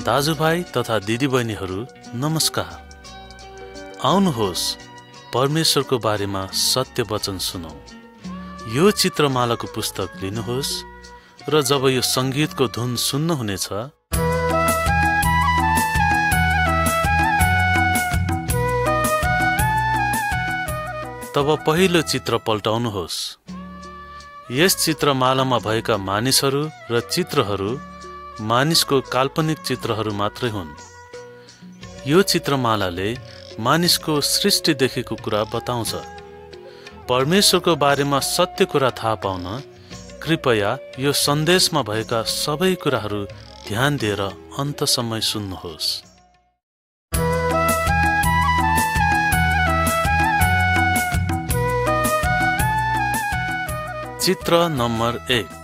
दाजुभाइ तथा दिदीबहिनीहरू नमस्कार। आउनुहोस् परमेश्वरको बारेमा सत्य वचन सुनौ। यो चित्रमालाको पुस्तक लिनुहोस् र जब यो संगीतको धुन सुन्नुहुनेछ तब पहिलो चित्र पल्टाउनुहोस्। यस चित्रमालामा भएका मानिसहरू र चित्रहरू मानिसको काल्पनिक चित्रहरू मात्रै हुन्। यो चित्रमालाले मानिसको सृष्टिदेखिको कुरा बताउँछ। परमेश्वरको बारेमा सत्य कुरा थाहा पाउन कृपया यो सन्देशमा भएका सबै कुराहरू ध्यान दिएर अन्तसम्म सुन्नुहोस्। चित्र नम्बर 1।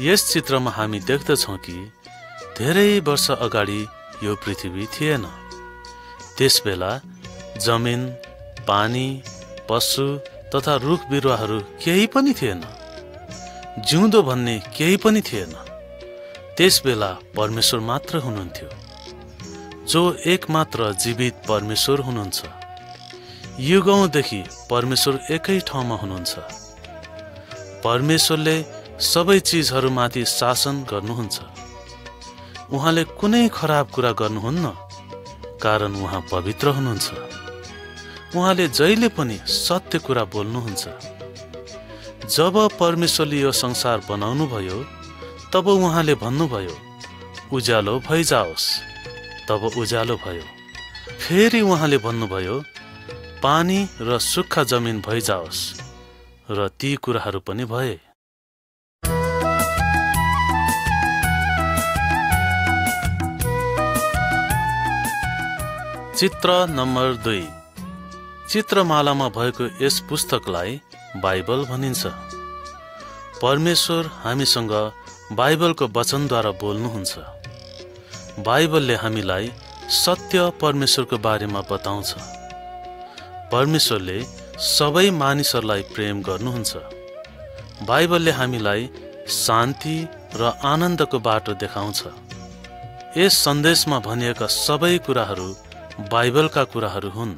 यस चित्रमा हामी देख्दछौँ कि धेरै वर्ष अगाडि यो पृथ्वी थिएन। त्यसबेला जमिन, पानी, पशु तथा रुख बिरुवाहरू केही पनि थिएन। जिउँदो भन्ने केही पनि थिएन। त्यसबेला परमेश्वर मात्र हुनुहुन्थ्यो, जो एकमात्र जीवित परमेश्वर हुनुहुन्छ। युगौँदेखि परमेश्वर एकै ठाउँमा हुनुहुन्छ। परमेश्वरले सबै चिजहरूमाथि शासन गर्नुहुन्छ। उहाँले कुनै खराब कुरा गर्नुहुन्न, कारण उहाँ पवित्र हुनुहुन्छ। उहाँले जहिले पनि सत्य कुरा बोल्नुहुन्छ। जब परमेश्वरले यो संसार बनाउनु भयो तब उहाँले भन्नुभयो, उज्यालो भइजाओस्। तब उज्यालो भयो। फेरि उहाँले भन्नुभयो, पानी र सुक्खा जमिन भइजाओस्, र ती कुराहरू पनि भए। चित्र नम्बर 2। चित्रमालामा भएको यस पुस्तकलाई बाइबल भनिन्छ। परमेश्वर हामीसँग बाइबलको वचनद्वारा बोल्नुहुन्छ। बाइबलले हामीलाई सत्य परमेश्वरको बारेमा बताउँछ। परमेश्वरले सबै मानिसहरूलाई प्रेम गर्नुहुन्छ। बाइबलले हामीलाई शान्ति र आनन्दको बाटो देखाउँछ। यस सन्देशमा भनिएका सबै कुराहरू बाइबलका कुराहरू हुन्।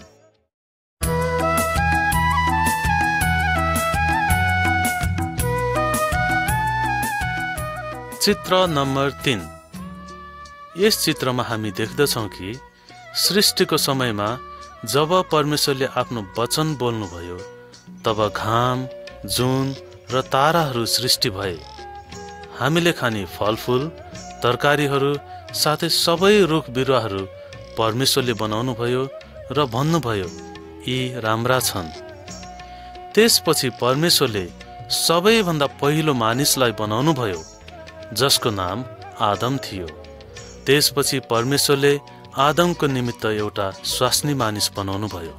चित्र नम्बर 3। यस चित्रमा हामी देख्दछौँ कि सृष्टिको समयमा जब परमेश्वरले आफ्नो वचन बोल्नुभयो तब घाम, जुन र ताराहरू सृष्टि भए। हामीले खाने फलफुल, तरकारीहरू साथै सबै रुख बिरुवाहरू परमेश्वरले बनाउनु भयो र भन्नुभयो, यी राम्रा छन्। त्यसपछि परमेश्वरले सबैभन्दा पहिलो मानिसलाई बनाउनु भयो, जसको नाम आदम थियो। त्यसपछि परमेश्वरले आदमको निमित्त एउटा स्वास्नी मानिस बनाउनु भयो,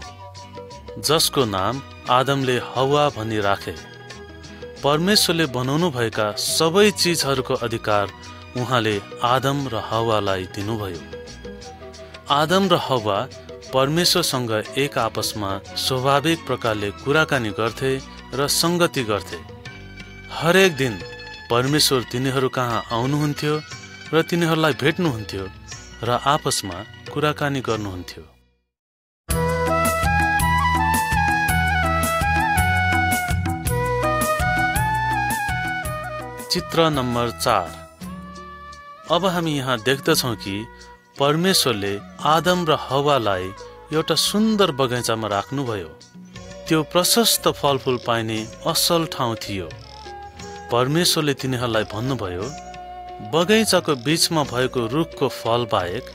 जसको नाम आदमले हवा भनी राखे। परमेश्वरले बनाउनु भएका सबै चिजहरूको अधिकार उहाँले आदम र हवालाई दिनुभयो। आदम र हवा परमेश्वरसँग एक आपसमा स्वाभाविक प्रकारले कुराकानी गर्थे र संगति गर्थे। हरेक दिन परमेश्वर तिनीहरू कहाँ आउनुहुन्थ्यो र तिनीहरूलाई भेट्नुहुन्थ्यो र आपसमा कुराकानी गर्नुहुन्थ्यो। चित्र नम्बर 4। अब हामी यहाँ देख्दछौँ कि परमेश्वरले आदम र हवालाई एउटा सुन्दर बगैँचामा राख्नुभयो। त्यो प्रशस्त फलफुल पाइने असल ठाउँ थियो। परमेश्वरले तिनीहरूलाई भन्नुभयो, बगैँचाको बीचमा भएको रुखको फल बाहेक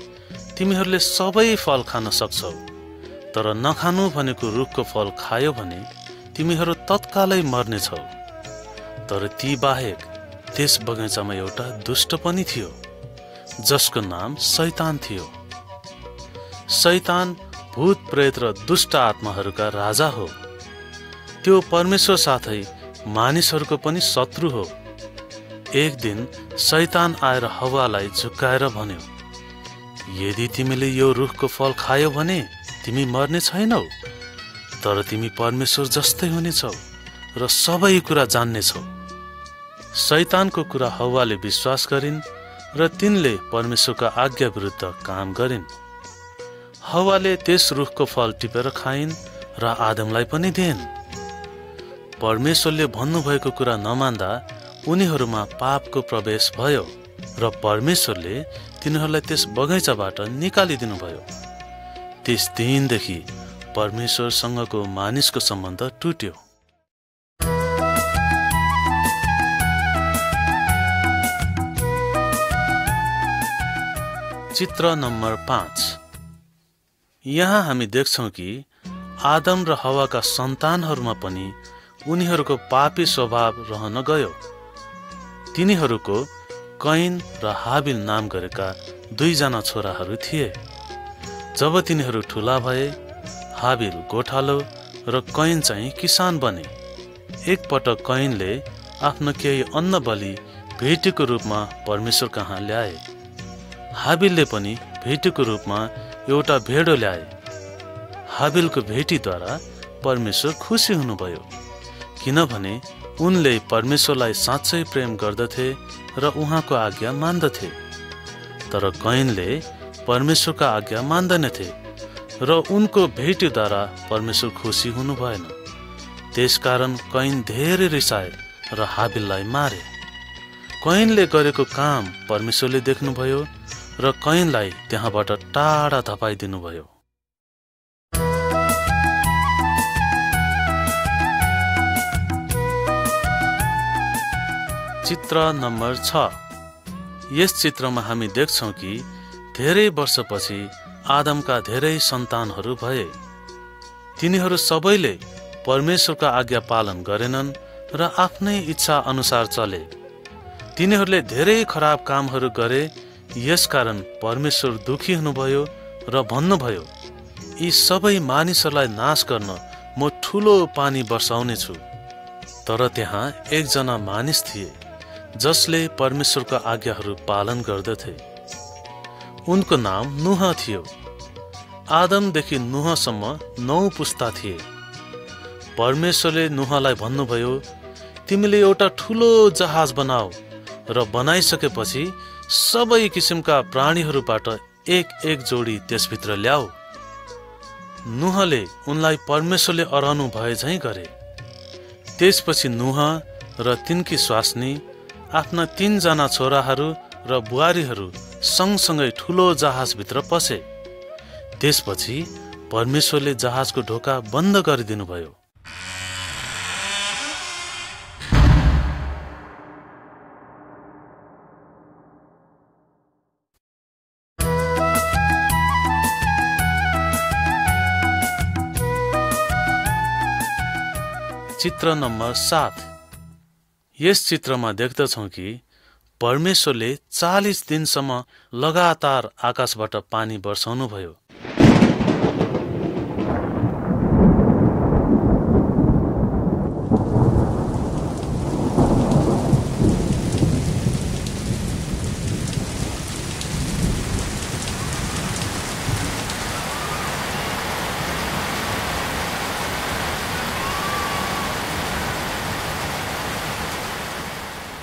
तिमीहरूले सबै फल खान सक्छौ, तर नखानु भनेको रुखको फल खायो भने तिमीहरू तत्कालै मर्नेछौ। तर ती बाहेक त्यस बगैँचामा एउटा दुष्ट पनि थियो, जसको नाम शैतान थियो। शैतान भूत प्रेत र दुष्ट आत्माहरूका राजा हो। त्यो परमेश्वर साथै मानिसहरूको पनि शत्रु हो। एक दिन शैतान आएर हवालाई झुक्काएर भन्यो, यदि तिमीले यो रुखको फल खायो भने तिमी मर्ने छैनौ, तर तिमी परमेश्वर जस्तै हुनेछौ र सबै कुरा जान्नेछौ। शैतानको कुरा हव्वाले विश्वास गरिन् र तिनले परमेश्वरका आज्ञा विरुद्ध काम गरिन्। हव्वाले त्यस रुखको फल टिपेर खाइन् र आदमलाई पनि दिइन्। परमेश्वरले भन्नुभएको कुरा नमान्दा उनीहरूमा पापको प्रवेश भयो र परमेश्वरले तिनीहरूलाई त्यस बगैँचाबाट निकालिदिनु भयो। त्यस दिनदेखि परमेश्वरसँगको मानिसको सम्बन्ध टुट्यो। चित्र नम्बर 5। यहाँ हामी देख्छौँ कि आदम र हव्वाका सन्तानहरूमा पनि उनीहरूको पापी स्वभाव रहन गयो। तिनीहरूको कैन र हाबिल नाम गरेका 2 जना छोराहरू थिए। जब तिनीहरू ठुला भए, हाबिल गोठालो र कैन चाहिँ किसान बने। एकपटक कैनले आफ्नो केही अन्न बलि भेटीको रूपमा परमेश्वर कहाँ ल्याए। हाबिलले पनि भेटीको रूपमा एउटा भेडो ल्याए। हाबिलको भेटीद्वारा परमेश्वर खुसी हुनुभयो, किनभने उनले परमेश्वरलाई साँच्चै प्रेम गर्दथे र उहाँको आज्ञा मान्दथे। तर कैनले परमेश्वरका आज्ञा मान्दैनथे र उनको भेटीद्वारा परमेश्वर खुसी हुनु भएन। त्यसकारण कैन धेरै रिसाए र हाबिललाई मारे। कैनले गरेको काम परमेश्वरले देख्नुभयो र कैनलाई त्यहाँबाट टाढा धपाइदिनु भयो। चित्र नम्बर 6। यस चित्रमा हामी देख्छौँ कि धेरै वर्षपछि आदमका धेरै सन्तानहरू भए। तिनीहरू सबैले परमेश्वरका आज्ञा पालन गरेनन् र आफ्नै इच्छा अनुसार चले। तिनीहरूले धेरै खराब कामहरू गरे। यसकारण परमेश्वर दुखी हुनुभयो र भन्नुभयो, यी सबै मानिसहरूलाई नाश गर्न म ठुलो पानी बर्साउने छु। तर त्यहाँ एकजना मानिस थिए जसले परमेश्वरका आज्ञाहरू पालन गर्दथे। उनको नाम नुह थियो। आदमदेखि नुहसम्म 9 पुस्ता थिए। परमेश्वरले नुहलाई भन्नुभयो, तिमीले एउटा ठुलो जहाज बनाऊ र बनाइसकेपछि सबै किसिमका प्राणीहरूबाट एक जोडी त्यसभित्र ल्याऊ। नुहले उनलाई परमेश्वरले अराउनु भए झैं गरे। त्यसपछि नुह र तिनकी स्वास्नी आफ्ना 3 जना छोराहरू र बुहारीहरू सँगसँगै ठुलो जहाजभित्र पसे। त्यसपछि परमेश्वरले जहाजको ढोका बन्द गरिदिनु भयो। चित्र नम्बर 7। यस चित्रमा देख्दछौँ कि परमेश्वरले 40 दिनसम्म लगातार आकाशबाट पानी बर्साउनु भयो।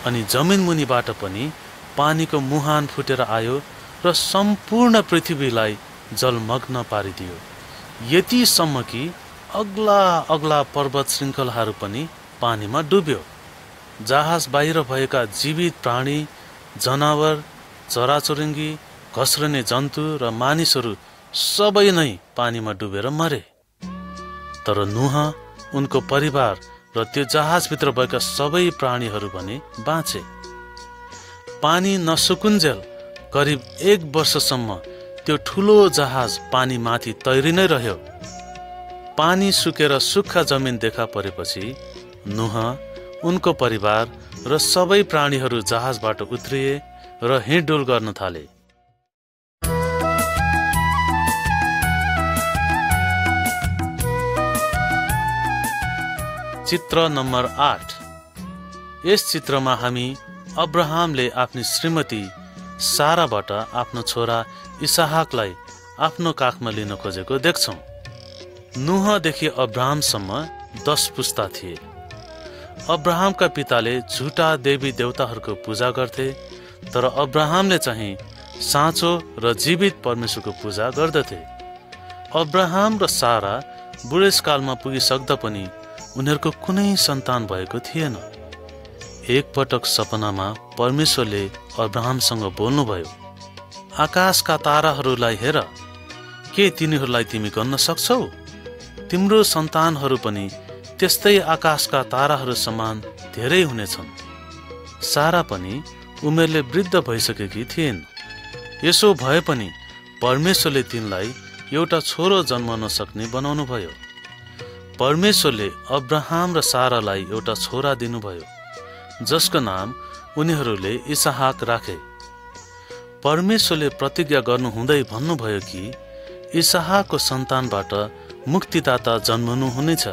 अनि जमिन मुनिबाट पनि पानीको मुहान फुटेर आयो र सम्पूर्ण पृथ्वीलाई जलमग्न पारिदियो, यतिसम्म कि अग्ला अग्ला पर्वत श्रृङ्खलाहरू पनि पानीमा डुब्यो। जहाज बाहिर भएका जीवित प्राणी, जनावर, चराचुरुङ्गी, घस्रने जन्तु र मानिसहरू सबै नै पानीमा डुबेर मरे। तर नुह, उनको परिवार र त्यो जहाजभित्र भएका सबै प्राणीहरू भने बाँचे। पानी नसुकुन्जेल करिब 1 वर्षसम्म त्यो ठुलो जहाज पानी माथि तैरी नै रह्यो। पानी सुकेर सुक्खा जमिन देखा परेपछि नुह, उनको परिवार र सबै प्राणीहरू जहाजबाट उत्रिए र हिँडडुल गर्न थाले। चित्र नम्बर 8। यस चित्रमा हामी अब्राहमले आफ्नी श्रीमती साराबाट आफ्नो छोरा इसहाकलाई आफ्नो काखमा लिन खोजेको देख्छौँ। नुहदेखि अब्राहमसम्म 10 पुस्ता थिए। अब्राहमका पिताले झुटा देवी देवताहरूको पूजा गर्थे, तर अब्राहमले चाहिँ साँचो र जीवित परमेश्वरको पूजा गर्दथे। अब्राहम र सारा बुढेसकालमा पुगिसक्दा पनि उनीहरूको कुनै सन्तान भएको थिएन। एकपटक सपनामा परमेश्वरले अब्राहमसँग बोल्नुभयो, आकाशका ताराहरूलाई हेर, के तिनीहरूलाई तिमी गन्न सक्छौ? तिम्रो सन्तानहरू पनि त्यस्तै आकाशका ताराहरू समान धेरै हुनेछन्। सारा पनि उमेरले वृद्ध भइसकेकी थिइन्। यसो भए पनि परमेश्वरले तिनलाई एउटा छोरो जन्माउन सक्ने बनाउनु भयो। परमेश्वरले अब्राहम र सारालाई एउटा छोरा दिनुभयो, जसको नाम उनीहरूले इसहाक राखे। परमेश्वरले प्रतिज्ञा गर्नुहुँदै भन्नुभयो कि इसहाकको सन्तानबाट मुक्तिदाता जन्मनु हुनेछ,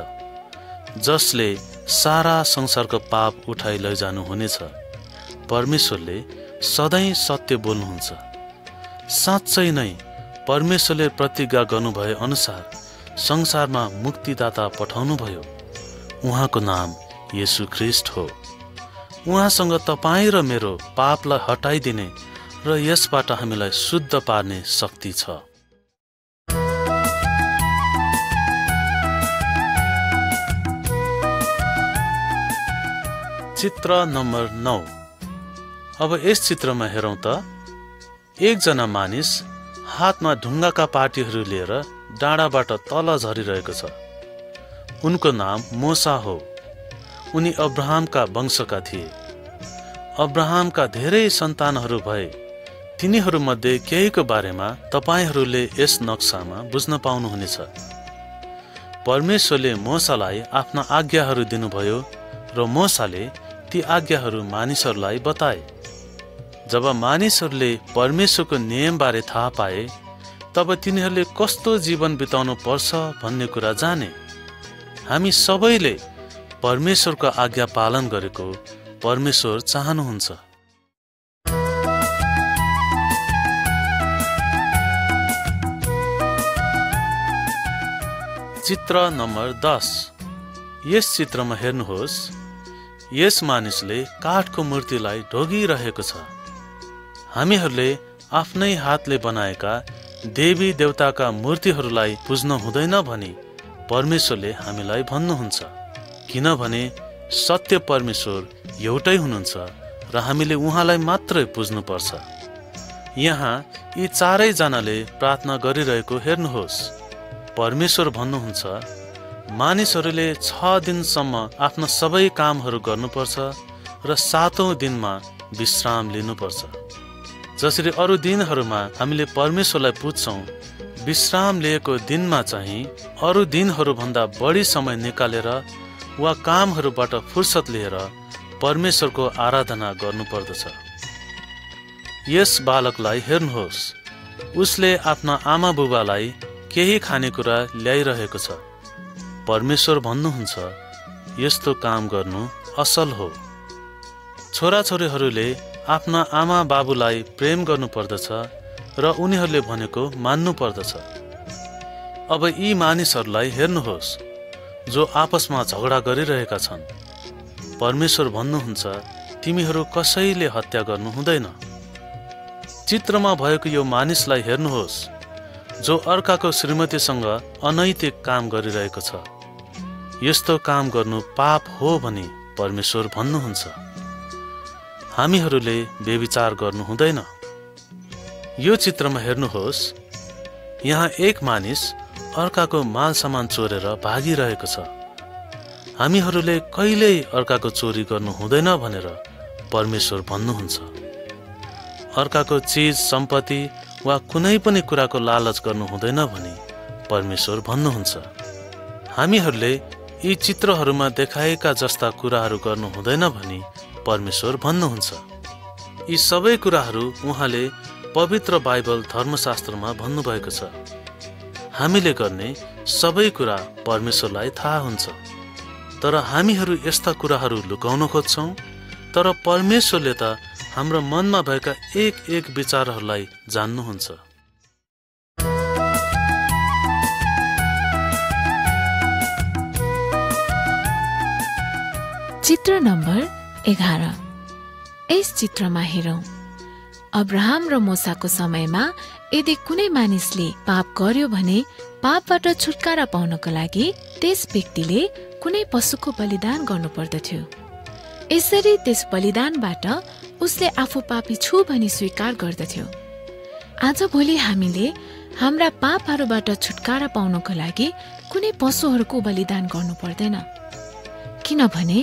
जसले सारा संसारको पाप उठाइ लैजानुहुनेछ। परमेश्वरले सधैँ सत्य बोल्नुहुन्छ। साँच्चै नै परमेश्वरले प्रतिज्ञा गर्नुभए अनुसार संसारमा मुक्तिदाता पठाउनुभयो। उहाँको नाम येशू ख्रीष्ट हो। उहाँसँग तपाईँ र मेरो पापलाई हटाइदिने र यसबाट हामीलाई शुद्ध पार्ने शक्ति छ। चित्र नम्बर 9। अब यस चित्रमा हेरौँ त एकजना मानिस हातमा ढुङ्गाका पाटीहरू लिएर डाँडाबाट तल झरिरहेको छ। उनको नाम मोसा हो। उनी अब्राहमका वंशका थिए। अब्राहमका धेरै सन्तानहरू भए। तिनीहरूमध्ये केहीको बारेमा तपाईहरूले यस नक्सामा बुझ्न पाउनुहुनेछ। परमेश्वरले मोसालाई आफ्ना आज्ञाहरू दिनुभयो र मोसाले ती आज्ञाहरू मानिसहरूलाई बताए। जब मानिसहरूले परमेश्वरको नियमबारे थाहा पाए, तब तिनीहरूले कस्तो जीवन बिताउनु पर्छ भन्ने कुरा जाने। हामी सबैले परमेश्वरको आज्ञा पालन गरेको परमेश्वर चाहनुहुन्छ। चित्र नम्बर 10। यस चित्रमा हेर्नुहोस्, यस मानिसले काठको मूर्तिलाई ढोगिरहेको छ। हामीहरूले आफ्नै हातले बनाएका देवी देवताका मूर्तिहरूलाई पुज्न हुँदैन भनी परमेश्वरले हामीलाई भन्नुहुन्छ, किनभने सत्य परमेश्वर एउटै हुनुहुन्छ र हामीले उहाँलाई मात्रै पुज्नुपर्छ। यहाँ यी चारैजनाले प्रार्थना गरिरहेको हेर्नुहोस्। परमेश्वर भन्नुहुन्छ, मानिसहरूले 6 दिनसम्म आफ्ना सबै कामहरू गर्नुपर्छ र 7औं दिनमा विश्राम लिनुपर्छ। जसरी अरू दिनहरूमा हामीले परमेश्वरलाई पुज्छौँ, विश्राम लिएको दिनमा चाहिँ अरू दिनहरूभन्दा बढी समय निकालेर वा कामहरूबाट फुर्सद लिएर परमेश्वरको आराधना गर्नुपर्दछ। यस बालकलाई हेर्नुहोस्, उसले आफ्ना आमा बुबालाई केही खानेकुरा ल्याइरहेको छ। परमेश्वर भन्नुहुन्छ, यस्तो काम गर्नु असल हो। छोराछोरीहरूले आफ्ना आमा बाबुलाई प्रेम गर्नुपर्दछ र उनीहरूले भनेको मान्नु पर्दछ। अब यी मानिसहरूलाई हेर्नुहोस् जो आपसमा झगडा गरिरहेका छन्। परमेश्वर भन्नुहुन्छ, तिमीहरू कसैले हत्या गर्नु हुँदैन। चित्रमा भएको यो मानिसलाई हेर्नुहोस् जो अर्काको श्रीमतीसँग अनैतिक काम गरिरहेको छ। यस्तो काम गर्नु पाप हो भनी परमेश्वर भन्नुहुन्छ। हामीहरूले व्यभिचार गर्नु हुँदैन। यो चित्रमा हेर्नुहोस्, यहाँ एक मानिस अर्काको माल सामान चोरेर भागिरहेको छ। हामीहरूले कहिल्यै अर्काको चोरी गर्नु हुँदैन भनेर परमेश्वर भन्नुहुन्छ। अर्काको चिज सम्पत्ति वा कुनै पनि कुराको लालच गर्नु हुँदैन भनी परमेश्वर भन्नुहुन्छ। हामीहरूले यी चित्रहरूमा देखाएका जस्ता कुराहरू गर्नु हुँदैन भनी परमेश्वर भन्नुहुन्छ। यी सबै कुराहरू उहाँले पवित्र बाइबल धर्मशास्त्रमा भन्नुभएको छ। हामीले गर्ने सबै कुरा परमेश्वरलाई थाहा हुन्छ, तर हामीहरू यस्ता कुराहरू लुकाउन खोज्छौँ। तर परमेश्वरले त हाम्रो मनमा भएका एक एक विचारहरूलाई जान्नुहुन्छ। चित्र नम्बर 11। यस चित्रमा हेरौँ, अब्राहम र मूसाको समयमा यदि कुनै मानिसले पाप गर्यो भने पापबाट छुटकारा पाउनको लागि त्यस व्यक्तिले कुनै पशुको बलिदान गर्नुपर्दथ्यो। यसरी त्यस बलिदानबाट उसले आफू पापी छु भनी स्वीकार गर्दथ्यो। आजभोलि हामीले हाम्रा पापहरूबाट छुटकारा पाउनको लागि कुनै पशुहरूको बलिदान गर्नु पर्दैन, किनभने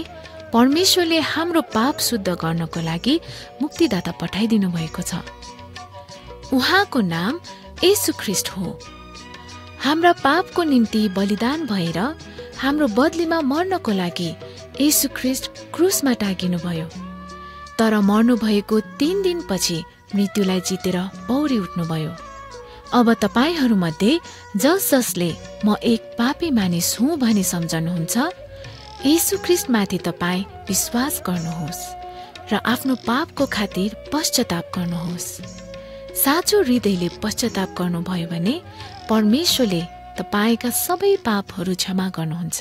परमेश्वरले हाम्रो पाप शुद्ध गर्नको लागि मुक्तिदाता पठाइदिनु भएको छ। उहाँको नाम येशू ख्रीष्ट हो। हाम्रा पापको निम्ति बलिदान भएर हाम्रो बदलीमा मर्नको लागि येशू ख्रीष्ट क्रुसमा टाँगिनुभयो। तर मर्नु भएको 3 दिनपछि मृत्युलाई जितेर पौडी उठ्नुभयो। अब तपाईहरूमध्ये जसले म एक पापी मानिस हुँ भनी सम्झनुहुन्छ, येशू ख्रीष्टमाथि तपाईँ विश्वास गर्नुहोस् र आफ्नो पापको खातिर पश्चाताप गर्नुहोस्। साँचो हृदयले पश्चाताप गर्नुभयो भने परमेश्वरले तपाईका सबै पापहरू क्षमा गर्नुहुन्छ।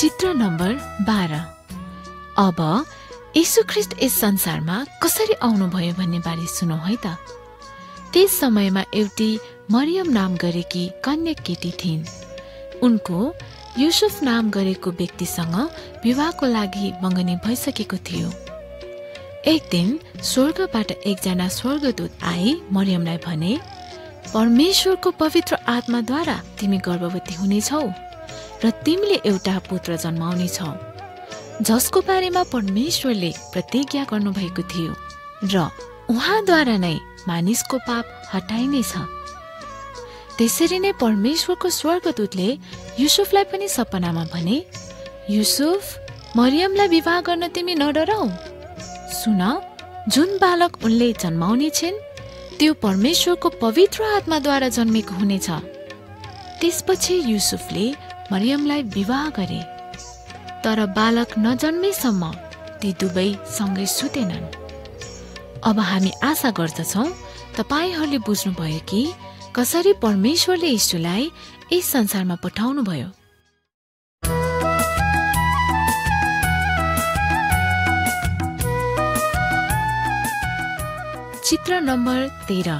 चित्र नम्बर 12। अब येशू ख्रीष्ट यस संसारमा कसरी आउनुभयो भन्ने बारे सुनौ है त। त्यस समयमा एउटी मरियम नाम गरेकी कन्या केटी थिइन्। उनको युसुफ नाम गरेको व्यक्तिसँग विवाहको लागि मङ्गनी भइसकेको थियो। एक दिन स्वर्गबाट एकजना स्वर्गदूत आई मरियमलाई भने, परमेश्वरको पवित्र आत्माद्वारा तिमी गर्भवती हुनेछौ र तिमीले एउटा पुत्र जन्माउनेछौ, जसको बारेमा परमेश्वरले प्रतिज्ञा गर्नुभएको थियो र उहाँद्वारा नै मानिसको पाप हटाइनेछ। त्यसरी नै परमेश्वरको स्वर्गदूतले युसुफलाई पनि सपनामा भने, युसुफ, मरियमलाई विवाह गर्न तिमी नडराऊ। सुन, जुन बालक उनले जन्माउने छिन् त्यो परमेश्वरको पवित्र आत्माद्वारा जन्मेको हुनेछ। त्यसपछि युसुफले मरियमलाई विवाह गरे, तर बालक नजन्मेसम्म ती दुवै सँगै सुतेनन्। अब हामी आशा गर्दछौँ तपाईहरूले बुझ्नुभयो कि कसरी परमेश्वरले यीशुलाई यस संसारमा पठाउनु भयो। चित्र नम्बर 13।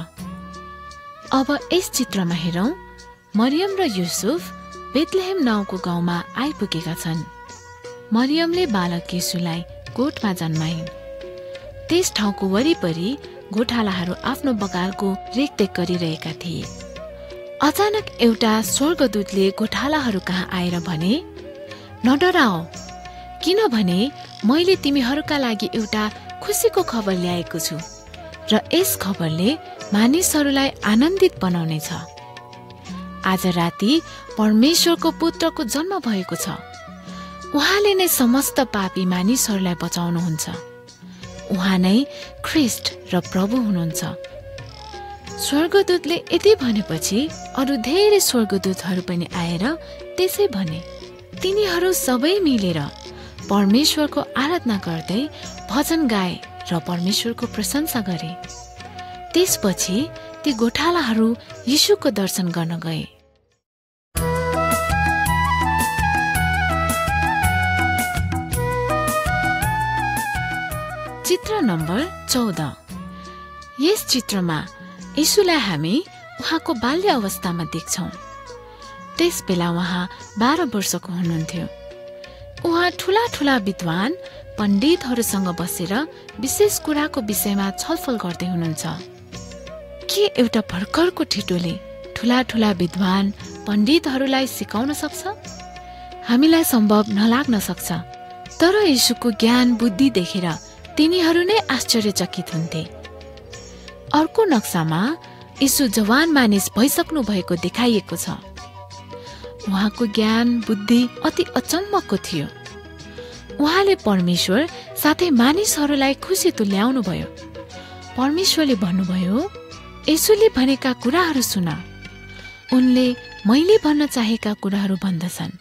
अब यस चित्रमा हेरौं, मरियम र युसुफ बेथलेहेम नाउँको गाउँमा आइपुगेका छन्। मरियमले बालक येशूलाई गोठमा जन्माइन्। त्यस ठाउँको वरिपरि गोठालाहरू आफ्नो बगालको रेखदेख गरिरहेका थिए। अचानक एउटा स्वर्गदूतले गोठालाहरू कहाँ आएर भने, नडराओ, किनभने मैले तिमीहरूका लागि एउटा खुसीको खबर ल्याएको छु र यस खबरले मानिसहरूलाई आनन्दित बनाउनेछ। आज राति परमेश्वरको पुत्रको जन्म भएको छ। उहाँले नै समस्त पापी मानिसहरूलाई बचाउनुहुन्छ। उहाँ नै ख्रीष्ट र प्रभु हुनुहुन्छ। स्वर्गदूतले यति भनेपछि अरू धेरै स्वर्गदूतहरू पनि आएर त्यसै भने। तिनीहरू सबै मिलेर परमेश्वरको आराधना गर्दै भजन गाए र परमेश्वरको प्रशंसा गरे। त्यसपछि ती गोठालाहरू यीशुको दर्शन गर्न गए। चित्र नम्बर 14। यस चित्रमा यीशुलाई हामी उहाँको बाल्य अवस्थामा देख्छौं। त्यस बेला उहाँ 12 वर्षको हुनुहुन्थ्यो। उहाँ ठूला ठूला विद्वान पण्डितहरूसँग बसेर विशेष कुराको विषयमा छलफल गर्दै हुनुहुन्छ। के एउटा भर्खरको ठिटोले ठूला ठूला विद्वान पण्डितहरूलाई सिकाउन सक्छ? हामीलाई सम्भव नलाग्न सक्छ। तर यीशुको ज्ञान बुद्धि देखेर तिनीहरू नै आश्चर्यचकित हुन्थे। अर्को नक्सामा यीशु जवान मानिस भइसक्नु भएको देखाइएको छ। उहाँको ज्ञान बुद्धि अति अचम्मको थियो। उहाँले परमेश्वर साथै मानिसहरूलाई खुसी तुल्याउनु भयो। परमेश्वरले भन्नुभयो, यीशुले भनेका कुराहरू सुन, उनले मैले भन्न चाहेका कुराहरू भन्दछन्।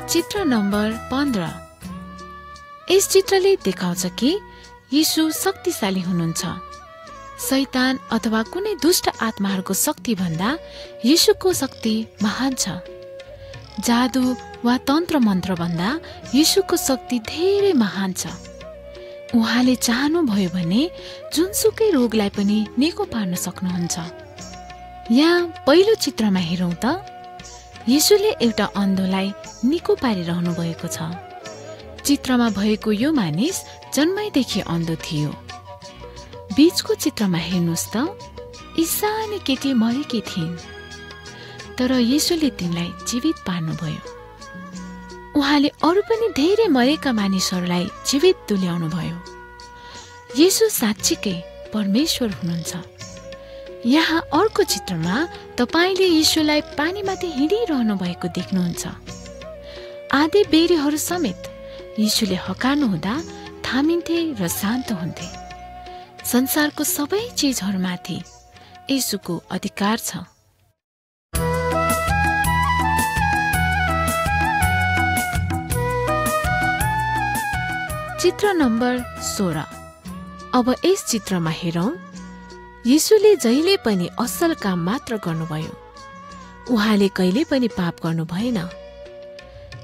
चित्र नम्बर 15। यस चित्रले देखाउँछ कि यीशु शक्तिशाली हुनुहुन्छ। शैतान अथवा कुनै दुष्ट आत्माहरूको शक्ति भन्दा येशूको शक्ति महान छ। जादु वा तन्त्र मन्त्र भन्दा येशूको शक्ति धेरै महान छ। उहाँले चाहनुभयो भने जुनसुकै रोगलाई पनि निको पार्न सक्नुहुन्छ। यहाँ पहिलो चित्रमा हेरौँ त, येशूले एउटा अन्धोलाई निको पारिरहनु भएको छ। चित्रमा भएको यो मानिस जन्मैदेखि अन्धो थियो। बीचको चित्रमा हेर्नुहोस् त, यी सानी केटी मरेकी थिइन्, तर येशूले तिनलाई जीवित पार्नुभयो। उहाँले अरू पनि धेरै मरेका मानिसहरूलाई जीवित तुल्याउनु भयो। येशू साँच्चीकै परमेश्वर हुनुहुन्छ। यहाँ अर्को चित्रमा तपाईले येशूलाई पानीमाथि हिँडिरहनु भएको देख्नुहुन्छ। आधी बेरीहरू समेत येशूले हकार्नु हुँदा थामिन्थे र शान्त हुन्थे। संसारको सबै चिजहरूमाथि येशूको अधिकार छ। चित्र नम्बर 16। अब यस चित्रमा हेरौँ। येशूले जहिले पनि असल काम मात्र गर्नुभयो। उहाँले कहिले पनि पाप गर्नु भएन।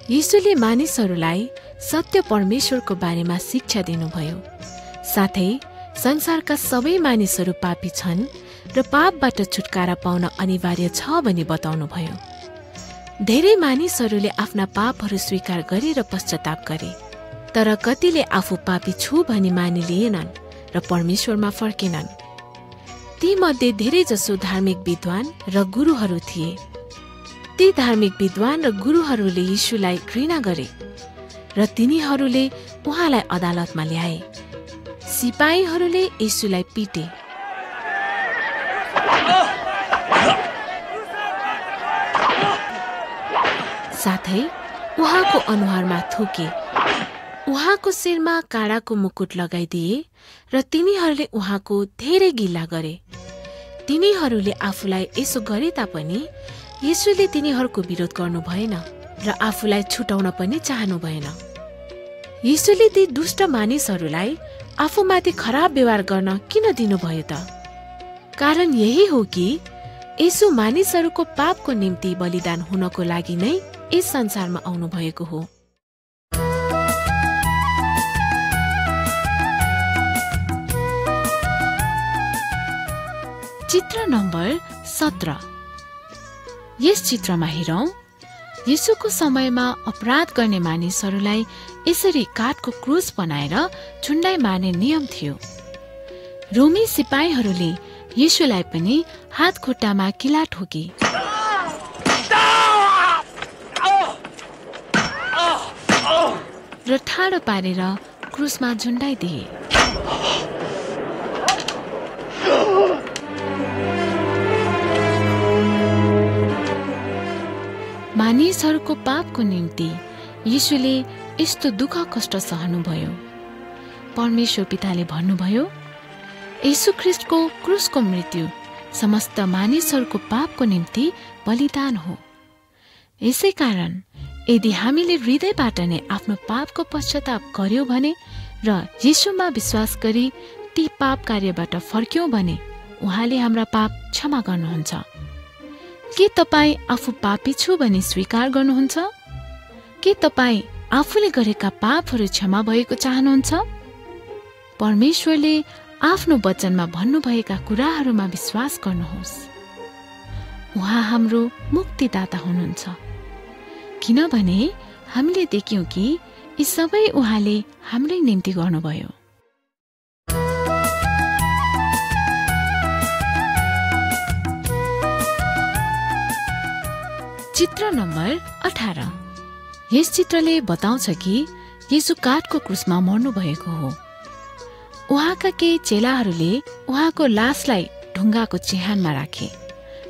येशूले मानिसहरूलाई सत्य परमेश्वरको बारेमा शिक्षा दिनुभयो। साथै संसारका सबै मानिसहरू पापी छन् र पापबाट छुटकारा पाउन अनिवार्य छ भनी बताउनुभयो। धेरै मानिसहरूले आफ्ना पापहरू स्वीकार गरे र पश्चाताप गरे, तर कतिले आफू पापी छु भनी मानिलिएनन् र परमेश्वरमा फर्केनन्। ती मध्ये धेरै जसो धार्मिक विद्वान र गुरुहरू थिए। ती धार्मिक विद्वान र गुरुहरूले येशूलाई घृणा गरे र तिनीहरूले उहाँलाई अदालतमा ल्याए। सिपाहीहरूले येशूलाई पिटे। साथै उहाँको अनुहारमा थुके। उहाँको शिरमा काँडाको मुकुट लगाइदिए र तिनीहरूले उहाँको धेरै गिल्ला गरे। तिनीहरूले आफूलाई यसो गरे तापनि येशूले तिनीहरूको विरोध गर्नु भएन र आफूलाई छुटाउन पनि चाहनु भएन। येशूले ती दुष्ट मानिसहरूलाई आफूमाथि खराब व्यवहार गर्न किन दिनुभयो त? कारण यही हो कि येशू मानिसहरूको पापको निम्ति बलिदान हुनको लागि नै यस संसारमा आउनु भएको हो। चित्र नम्बर 17। यस चित्रमा हेरौँ। येशूको समयमा अपराध गर्ने मानिसहरूलाई यसरी काठको क्रुस बनाएर झुन्डाइ मार्ने नियम थियो। रोमी सिपाहीहरूले येशूलाई पनि हात खुट्टामा किला ठोके र ठाडो पारेर क्रुसमा झुन्डाइदिए। मानिसहरूको पापको निम्ति येशूले यस्तो दुःख कष्ट सहनुभयो। परमेश्वर पिताले भन्नुभयो, येशू ख्रीष्टको क्रुसको मृत्यु समस्त मानिसहरूको पापको निम्ति बलिदान हो। यसै कारण यदि हामीले हृदयबाट नै आफ्नो पापको पश्चाताप गर्यौं भने र येशूमा विश्वास गरी ती पाप कार्यबाट फर्क्यौं भने उहाँले हाम्रा पाप क्षमा गर्नुहुन्छ। के तपाईँ आफू पापी छु भनी स्वीकार गर्नुहुन्छ? के तपाईँ आफूले गरेका पापहरू क्षमा भएको चाहनुहुन्छ? परमेश्वरले आफ्नो वचनमा भन्नुभएका कुराहरूमा विश्वास गर्नुहोस्। उहाँ हाम्रो मुक्तिदाता हुनुहुन्छ, किनभने हामीले देख्यौं कि यी सबै उहाँले हाम्रै निम्ति गर्नुभयो। चित्र नम्बर 18। यस चित्रले बताउँछ कि येशू काठको क्रुसमा मर्नु भएको हो। उहाँका केही चेलाहरूले उहाँको लासलाई ढुङ्गाको चिहानमा राखे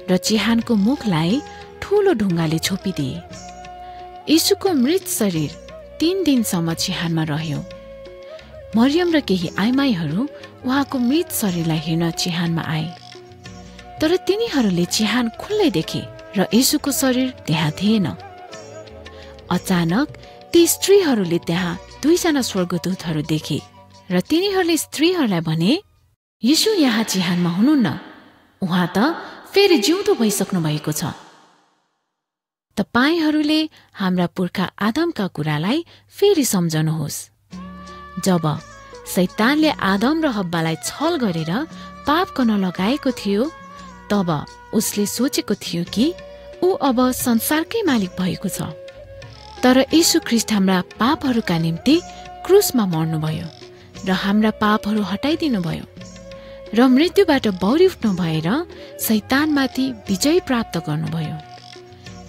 र चिहानको मुखलाई ठूलो ढुङ्गाले छोपिदिए। येशूको मृत शरीर 3 दिनसम्म चिहानमा रह्यो। मरियम र केही आइमाईहरू उहाँको मृत शरीरलाई हेर्न चिहानमा आए, तर तिनीहरूले चिहान खुल्लै देखे र येशूको शरीर त्यहाँ थिएन। अचानक ती स्त्रीहरूले त्यहाँ 2 जना स्वर्गदूतहरू देखे र तिनीहरूले स्त्रीहरूलाई भने, यीशु यहाँ चिहानमा हुनुहुन्न, उहाँ त फेरि जिउँदो भइसक्नु भएको छ। तपाईहरूले हाम्रा पुर्खा आदमका कुरालाई फेरि सम्झनुहोस्। जब शैतानले आदम र हव्वालाई छल गरेर पाप गर्न लगाएको थियो, तब उसले सोचेको थियो कि ऊ अब संसारकै मालिक भएको छ। तर यीशु ख्रीष्ट हाम्रा पापहरूका निम्ति क्रुसमा मर्नुभयो र हाम्रा पापहरू हटाइदिनुभयो र मृत्युबाट बौरी उठ्नु भएर शैतानमाथि विजय प्राप्त गर्नुभयो।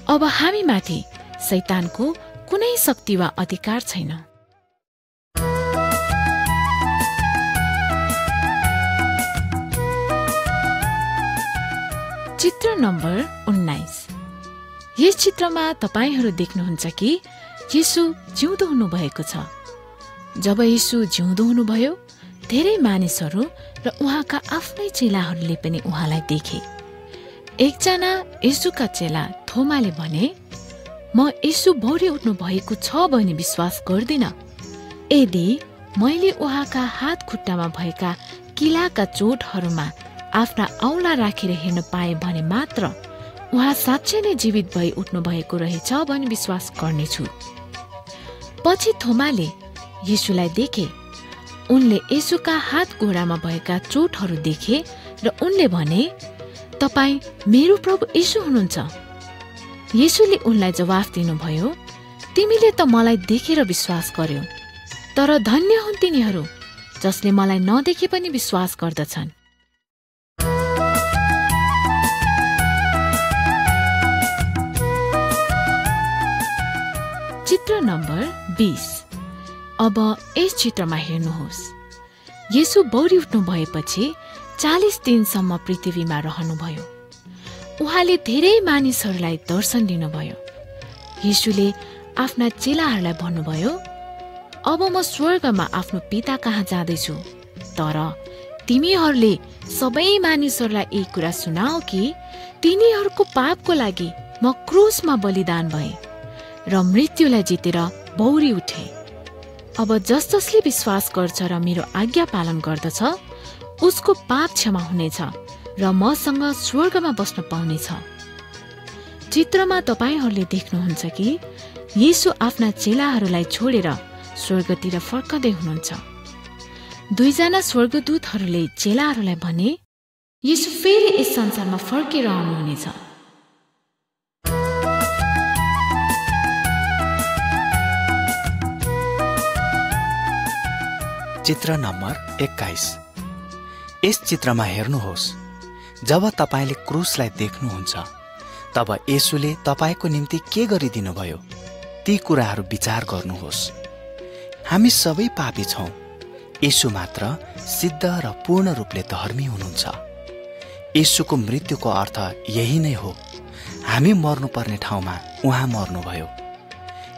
अब हामीमाथि शैतानको कुनै शक्ति वा अधिकार छैन। चित्र नम्बर 19। यस चित्रमा तपाईहरू देख्नुहुन्छ कि यीशु जिउँदो हुनुभएको छ। जब यीशु जिउँदो हुनुभयो, धेरै मानिसहरू र उहाँका आफ्नै चेलाहरूले पनि उहाँलाई देखे। एकजना यीशुका चेला थोमाले भने, म यीशु बौरी उठ्नु भएको छ भनी विश्वास गर्दिन। यदि मैले उहाँका हात खुट्टामा भएका किलाका चोटहरूमा आफ्ना औँला राखेर हेर्न पाए भने मात्र उहाँ साँच्चै नै जीवित भई उठ्नु भएको रहेछ भनी विश्वास गर्नेछु। पछि थोमाले यीशुलाई देखे। उनले यीशुका हात घोडामा भएका चोटहरू देखे र उनले भने, तपाईँ मेरो प्रभु यीशु हुनुहुन्छ। यीशुले उनलाई जवाफ दिनुभयो, तिमीले त मलाई देखेर विश्वास गर्यौ, तर धन्य हुन् तिनीहरू जसले मलाई नदेखे पनि विश्वास गर्दछन्। चित्र नम्बर 20। अब यस चित्रमा हेर्नुहोस्। येशू बौरी उठ्नु भएपछि 40 दिनसम्म पृथ्वीमा रहनुभयो। उहाँले धेरै मानिसहरूलाई दर्शन दिनुभयो। येशूले आफ्ना चेलाहरूलाई भन्नुभयो, अब म स्वर्गमा आफ्नो पिता कहाँ जाँदैछु, तर तिमीहरूले सबै मानिसहरूलाई एक कुरा सुनाऊ कि तिनीहरूको पापको लागि म क्रुसमा बलिदान भए र मृत्युलाई जितेर बौरी उठे। अब जसले विश्वास गर्छ र मेरो आज्ञा पालन गर्दछ उसको पाप क्षमा हुनेछ र मसँग स्वर्गमा बस्न पाउनेछ। चित्रमा तपाईहरूले देख्नुहुन्छ कि येशू आफ्ना चेलाहरूलाई छोडेर स्वर्गतिर फर्कदै हुनुहुन्छ। 2 जना स्वर्गदूतहरूले चेलाहरूलाई भने, येशू फेरि यस संसारमा फर्केर आउनुहुनेछ। चित्र नम्बर 21। यस चित्रमा हेर्नुहोस्, जब तपाईले क्रुसलाई देख्नुहुन्छ तब येशूले तपाईको निम्ति के गरिदिनुभयो ती कुराहरू विचार गर्नुहोस्। हामी सबै पापी छौं, येशू मात्र सिद्ध र पूर्ण रूपले धर्मी हुनुहुन्छ। येशूको मृत्युको अर्थ यही नै हो, हामी मर्नुपर्ने ठाउँमा उहाँ मर्नुभयो।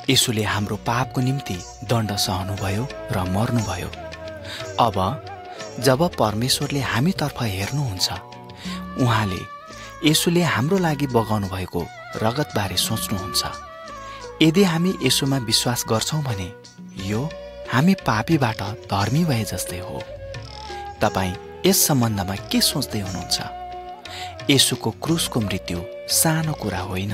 येशूले हाम्रो पापको निम्ति दण्ड सहनुभयो र मर्नुभयो। अब जब परमेश्वरले हामीतर्फ हेर्नुहुन्छ, उहाँले येशूले हाम्रो लागि बगाउनु भएको रगतबारे सोच्नुहुन्छ। यदि हामी येशूमा विश्वास गर्छौं भने यो हामी पापीबाट धर्मी भए जस्तै हो। तपाईँ यस सम्बन्धमा के सोच्दै हुनुहुन्छ? येशूको क्रुसको मृत्यु सानो कुरा होइन।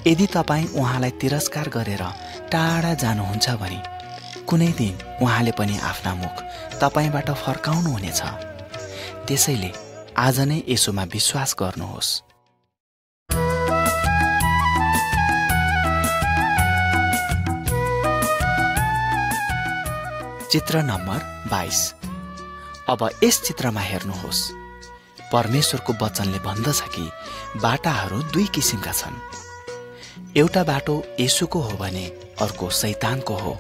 यदि तपाईँ उहाँलाई तिरस्कार गरेर टाढा जानुहुन्छ भने कुनै दिन उहाँले पनि आफ्ना मुख तपाईबाट फर्काउनु हुनेछ। त्यसैले आज नै येशूमा विश्वास गर्नुहोस्। चित्र नम्बर 22। अब यस चित्रमा हेर्नुहोस्, परमेश्वरको वचनले भन्दछ कि बाटाहरू 2 किसिमका छन्। एउटा बाटो येशूको हो भने अर्को शैतानको हो।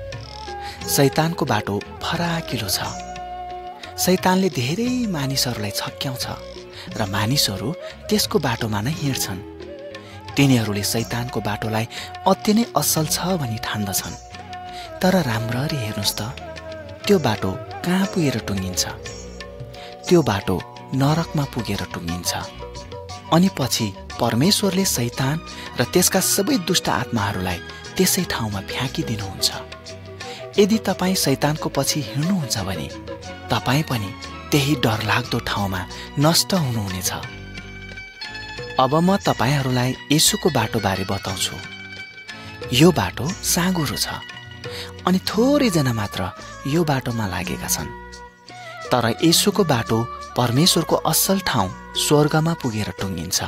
शैतानको बाटो फराकिलो छ। शैतानले धेरै मानिसहरूलाई छक्क्याउँछ र मानिसहरू त्यसको बाटोमा नै हिँड्छन्। तिनीहरूले शैतानको बाटोलाई अति नै असल छ भनी ठान्दछन्। तर राम्ररी हेर्नुस् त, त्यो बाटो कहाँ पुगेर टुङ्गिन्छ? त्यो बाटो नरकमा पुगेर टुङ्गिन्छ। अनि पछि परमेश्वरले शैतान र त्यसका सबै दुष्ट आत्माहरूलाई त्यसै ठाउँमा फ्याँकिदिनुहुन्छ। यदि तपाईँ शैतानको पछि हिँड्नुहुन्छ भने तपाईँ पनि त्यही डरलाग्दो ठाउँमा नष्ट हुनुहुनेछ। अब म तपाईहरूलाई येशूको बाटोबारे बताउँछु। यो बाटो साँघुरो छ अनि थोरैजना मात्र यो बाटोमा लागेका छन्। तर येशूको बाटो परमेश्वरको असल ठाउँ स्वर्गमा पुगेर टुङ्गिन्छ।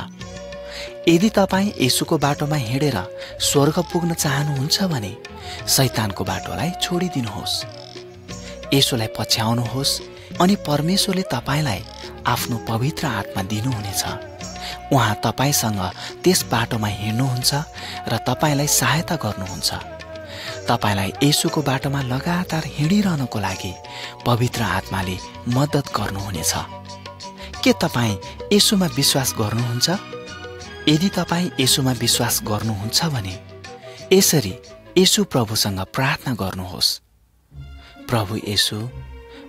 यदि तपाईँ येशूको बाटोमा हिँडेर स्वर्ग पुग्न चाहनुहुन्छ भने शैतानको बाटोलाई छोडिदिनुहोस्, येशूलाई पछ्याउनुहोस् अनि परमेश्वरले तपाईँलाई आफ्नो पवित्र आत्मा दिनुहुनेछ। उहाँ तपाईँसँग त्यस बाटोमा हिँड्नुहुन्छ र तपाईँलाई सहायता गर्नुहुन्छ। तपाईँलाई येशूको बाटोमा लगातार हिँडिरहनको लागि पवित्र आत्माले मद्दत गर्नुहुनेछ। के तपाईँ येशूमा विश्वास गर्नुहुन्छ? यदि तपाईँ येशूमा विश्वास गर्नुहुन्छ भने यसरी येशू प्रभुसँग प्रार्थना गर्नुहोस्। प्रभु येशू,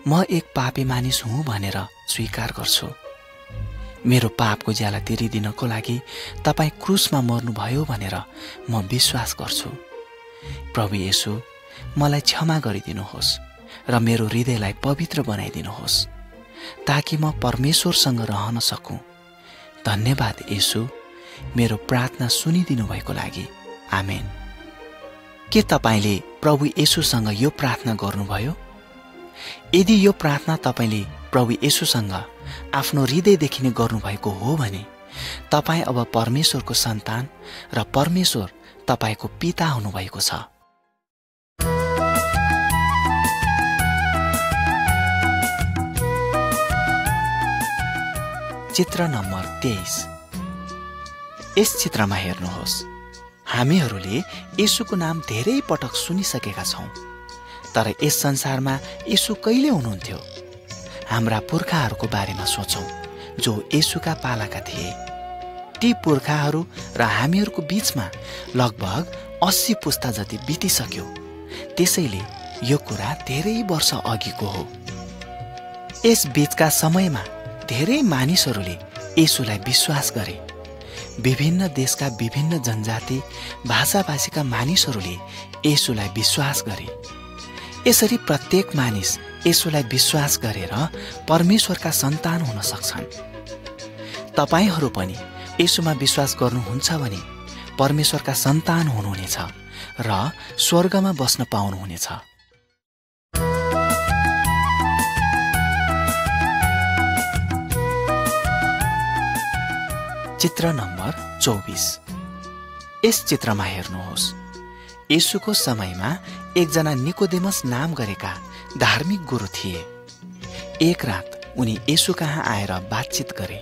म एक पापी मानिस हुँ भनेर स्वीकार गर्छु। मेरो पापको ज्याला तिरिदिनको लागि तपाईँ क्रुसमा मर्नुभयो भनेर म विश्वास गर्छु। प्रभु येशू, मलाई क्षमा गरिदिनुहोस् र मेरो हृदयलाई पवित्र बनाइदिनुहोस् ताकि म परमेश्वरसँग रहन सकूँ। धन्यवाद येशू, मेरो प्रार्थना सुनिदिनु भएको लागि। आमेन। के तपाईँले प्रभु येशूसँग यो प्रार्थना गर्नुभयो? यदि यो प्रार्थना तपाईँले प्रभु येशूसँग आफ्नो हृदयदेखि नै गर्नुभएको हो भने तपाईँ अब परमेश्वरको सन्तान र परमेश्वर तपाईँको पिता हुनुभएको छ। चित्र नम्बर 23। यस चित्रमा हेर्नुहोस्। हामीहरूले येशूको नाम धेरै पटक सुनिसकेका छौँ, तर यस संसारमा येशू कहिले हुनुहुन्थ्यो? हाम्रा पुर्खाहरूको बारेमा सोचौँ जो येशूका पालाका थिए। ती पुर्खाहरू र हामीहरूको बीचमा लगभग 80 पुस्ता जति बितिसक्यो। त्यसैले यो कुरा धेरै वर्ष अघिको हो। यस बीचका समयमा धेरै मानिसहरूले येशूलाई विश्वास गरे। विभिन्न देशका विभिन्न जनजाति भाषाभाषीका मानिसहरूले येशूलाई विश्वास गरे। यसरी प्रत्येक मानिस येशूलाई विश्वास गरेर परमेश्वरका सन्तान हुन सक्छन्। तपाईहरू पनि येशूमा विश्वास गर्नुहुन्छ भने परमेश्वरका सन्तान हुनुहुनेछ र स्वर्गमा बस्न पाउनुहुनेछ। चित्र नम्बर 24। यस चित्रमा हेर्नुहोस्। येशूको समयमा एकजना निकोदेमस नाम गरेका धार्मिक गुरु थिए। एक रात उनी येशू कहाँ आएर बातचित गरे।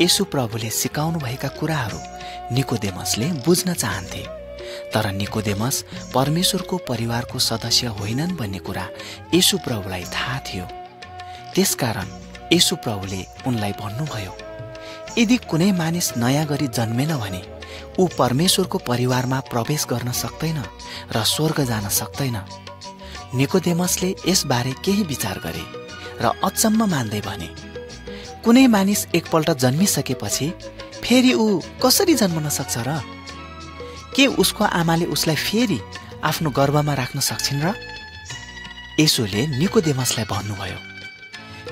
येशू प्रभुले सिकाउनु भएका कुराहरू निकोदेमसले बुझ्न चाहन्थे, तर निकोदेमस परमेश्वरको परिवारको सदस्य होइनन् भन्ने कुरा येशू प्रभुलाई थाहा थियो। त्यसकारण येशू प्रभुले उनलाई भन्नुभयो, यदि कुनै मानिस नयाँ गरी जन्मेन भने ऊ परमेश्वरको परिवारमा प्रवेश गर्न सक्दैन र स्वर्ग जान सक्दैन। निकोदेमसले यसबारे केही विचार गरे र अचम्म मान्दै भने, कुनै मानिस एकपल्ट जन्मिसकेपछि फेरि ऊ कसरी जन्मन सक्छ र? के उसको आमाले उसलाई फेरि आफ्नो गर्भमा राख्न सक्छिन् र? येशूले निकोदेमसलाई भन्नुभयो,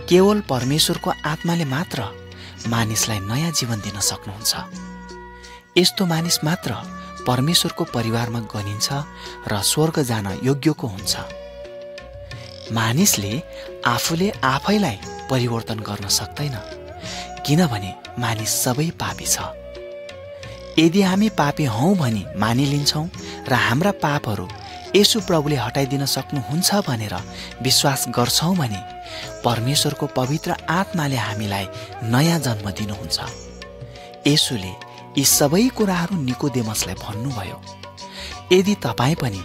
केवल परमेश्वरको आत्माले मात्र मानिसलाई नयाँ जीवन दिन सक्नुहुन्छ। यस्तो मानिस मात्र परमेश्वरको परिवारमा गनिन्छ र स्वर्ग जान योग्यको हुन्छ। मानिसले आफूले आफैलाई परिवर्तन गर्न सक्दैन, किनभने मानिस सबै पापी छ। यदि हामी पापी हौं भनी मानिलिन्छौं र हाम्रा पापहरू येशू प्रभुले हटाइदिन सक्नुहुन्छ भनेर विश्वास गर्छौं भने परमेश्वरको पवित्र आत्माले हामीलाई नयाँ जन्म दिनुहुन्छ। येशूले यी सबै कुराहरू निकोदेमसलाई भन्नुभयो। यदि तपाईँ पनि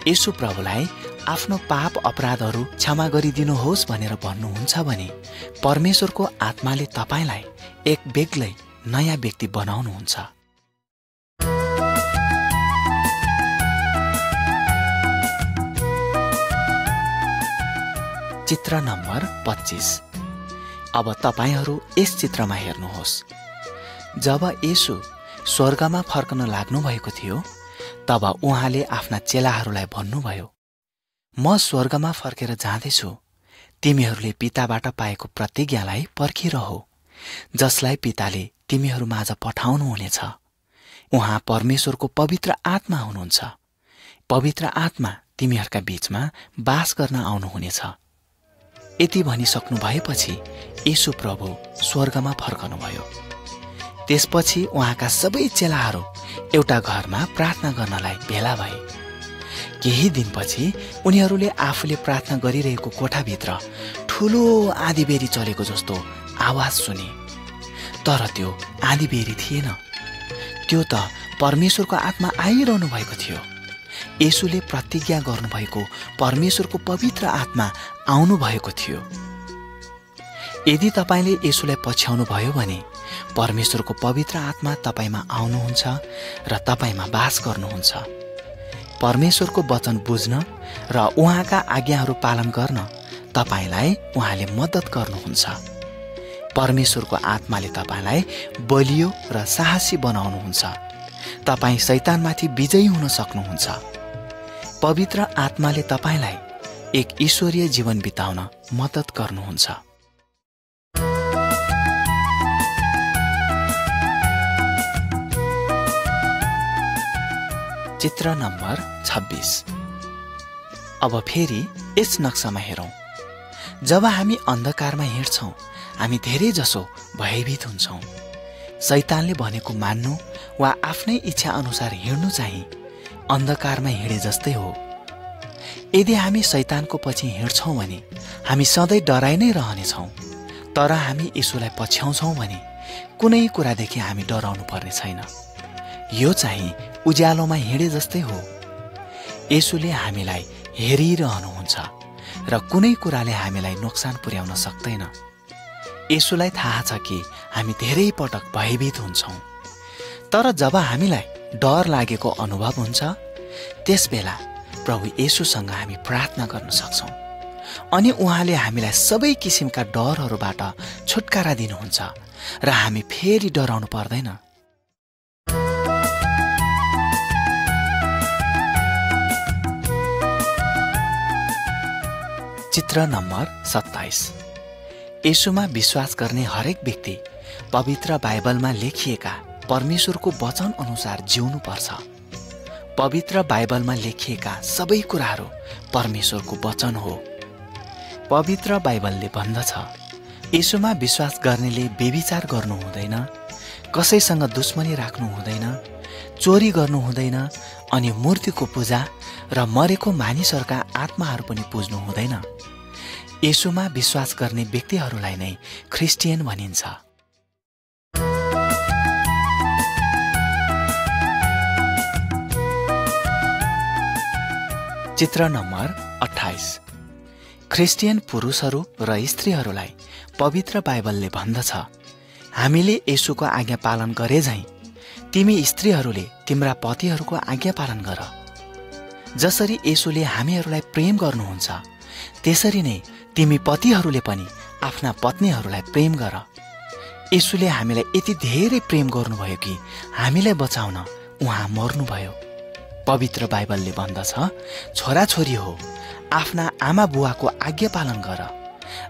येशू प्रभुलाई आफ्नो पाप अपराधहरू क्षमा गरिदिनुहोस् भनेर भन्नुहुन्छ भने परमेश्वरको आत्माले तपाईँलाई एक बेग्लै नयाँ व्यक्ति बनाउनुहुन्छ। चित्र नम्बर 25। अब तपाईहरू यस चित्रमा हेर्नुहोस्। जब येशू स्वर्गमा फर्कन लाग्नु भएको थियो तब उहाँले आफ्ना चेलाहरूलाई भन्नुभयो, म स्वर्गमा फर्केर जाँदैछु, तिमीहरूले पिताबाट पाएको प्रतिज्ञालाई पर्खिरह, जसलाई पिताले तिमीहरूमाझ पठाउनुहुनेछ। उहाँ परमेश्वरको पवित्र आत्मा हुनुहुन्छ। पवित्र आत्मा तिमीहरूका बीचमा वास गर्न आउनुहुनेछ। यति भनिसक्नु भएपछि येशू प्रभु स्वर्गमा फर्कनुभयो। त्यसपछि उहाँका सबै चेलाहरू एउटा घरमा प्रार्थना गर्नलाई भेला भए। केही दिनपछि उनीहरूले आफूले प्रार्थना गरिरहेको कोठाभित्र ठुलो आँधीबेहरी चलेको जस्तो आवाज सुने। तर त्यो आँधीबेहरी थिएन, त्यो त परमेश्वरको आत्मा आइरहनु भएको थियो। येशूले प्रतिज्ञा गर्नुभएको परमेश्वरको पवित्र आत्मा आउनु भएको थियो। यदि तपाईँले येशूलाई पछ्याउनु भयो भने परमेश्वरको पवित्र आत्मा तपाईँमा आउनुहुन्छ र तपाईँमा वास गर्नुहुन्छ। परमेश्वरको वचन बुझ्न र उहाँका आज्ञाहरू पालन गर्न तपाईँलाई उहाँले मद्दत गर्नुहुन्छ। परमेश्वरको आत्माले तपाईँलाई बलियो र साहसी बनाउनुहुन्छ। तपाईँ शैतानमाथि विजयी हुन सक्नुहुन्छ। पवित्र आत्माले तपाईँलाई एक ईश्वरीय जीवन बिताउन मद्दत गर्नुहुन्छ। चित्र नम्बर 26। अब फेरि यस नक्सामा हेरौँ। जब हामी अन्धकारमा हिँड्छौँ, हामी धेरै जसो भयभीत हुन्छौँ। शैतानले भनेको मान्नु वा आफ्नै इच्छा अनुसार हिँड्नु चाहिँ अन्धकारमा हिँडे जस्तै हो। यदि हामी शैतानको पछि हिँड्छौँ भने हामी सधैँ डराइ नै रहनेछौँ। तर हामी येशूलाई पछ्याउँछौँ भने कुनै कुरादेखि हामी डराउनु पर्ने छैन। यो चाहिँ उज्यालोमा हिँडे जस्तै हो। येशूले हामीलाई हेरिरहनुहुन्छ र कुनै कुराले हामीलाई नोक्सान पुर्याउन सक्दैन। येशूलाई थाहा छ कि हामी धेरै पटक भयभीत हुन्छौँ। तर जब हामीलाई डर लागेको अनुभव हुन्छ, त्यसबेला प्रभु येशूसँग हामी प्रार्थना गर्न सक्छौँ अनि उहाँले हामीलाई सबै किसिमका डरहरूबाट छुटकारा दिनुहुन्छ र हामी फेरि डराउनु पर्दैन। चित्र नम्बर 27। येशूमा विश्वास गर्ने हरेक व्यक्ति पवित्र बाइबलमा लेखिएका परमेश्वरको वचन अनुसार जिउनु पर्छ। पवित्र बाइबलमा लेखिएका सबै कुराहरू परमेश्वरको वचन हो। पवित्र बाइबलले भन्दछ, येशूमा विश्वास गर्नेले व्यभिचार गर्नु हुँदैन, कसैसँग दुश्मनी राख्नु हुँदैन, चोरी गर्नु हुँदैन अनि मूर्तिको पूजा र मरेको मानिसहरूका आत्माहरू पनि पुज्नु हुँदैन। येशूमा विश्वास गर्ने व्यक्तिहरूलाई नै ख्रिस्टियन भनिन्छ। चित्र नम्बर 28। ख्रिस्टियन पुरुषहरू र स्त्रीहरूलाई पवित्र बाइबलले भन्दछ, हामीले येशूको आज्ञा पालन गरे झैं तिमी स्त्रीहरूले तिम्रा पतिहरूको आज्ञा पालन गर। जसरी येशूले हामीहरूलाई प्रेम गर्नुहुन्छ, त्यसरी नै तिमी पतिहरूले पनि आफ्ना पत्नीहरूलाई प्रेम गर। येशूले हामीलाई यति धेरै प्रेम गर्नुभयो कि हामीलाई बचाउन उहाँ मर्नुभयो। पवित्र बाइबलले भन्दछ, छोराछोरी हो आफ्ना आमा बुवाको आज्ञा पालन गर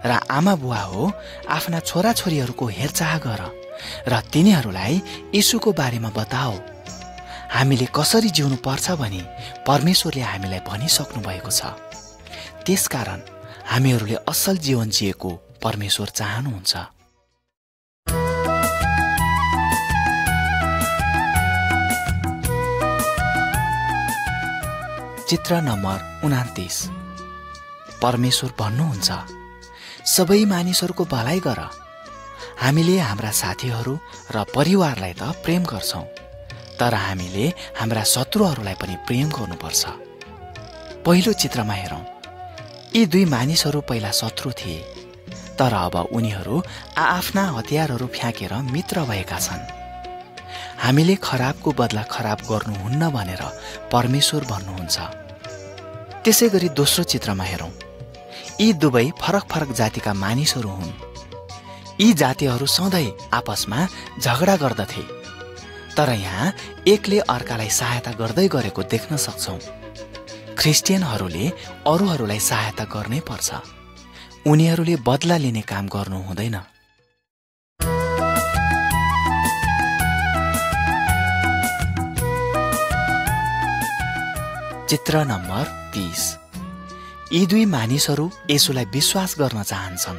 र आमा बुवा हो आफ्ना छोराछोरीहरूको हेरचाह गर र तिनीहरूलाई येशूको बारेमा बताओ। हामीले कसरी जिउनु पर्छ भनी परमेश्वरले हामीलाई भनिसक्नु भएको छ। त्यसकारण हामीहरूले असल जीवन जिएको परमेश्वर चाहनुहुन्छ। चित्र नम्बर 29। परमेश्वर भन्नुहुन्छ, सबै मानिसहरूको भलाइ गर। हामीले हाम्रा साथीहरू र परिवारलाई त प्रेम गर्छौं, तर हामीले हाम्रा शत्रुहरूलाई पनि प्रेम गर्नुपर्छ। पहिलो चित्रमा हेरौँ। यी दुई मानिसहरू पहिला शत्रु थिए, तर अब उनीहरू आफ्ना हतियारहरू फ्याँकेर मित्र भएका छन्। हामीले खराबको बदला खराब गर्नुहुन्न भनेर परमेश्वर भन्नुहुन्छ। त्यसै गरी दोस्रो चित्रमा हेरौँ। यी दुवै फरक फरक जातिका मानिसहरू हुन्। यी जातिहरू सधैँ आपसमा झगडा गर्दथे, तर यहाँ एकले अर्कालाई सहायता गर्दै गरेको देख्न सक्छौं। ख्रिस्टियनहरूले अरूहरूलाई सहायता गर्नै पर्छ। उनीहरूले बदला लिने काम गर्नु हुँदैन। चित्र नम्बर 30। यी दुई मानिसहरू येशूलाई विश्वास गर्न चाहन्छन्।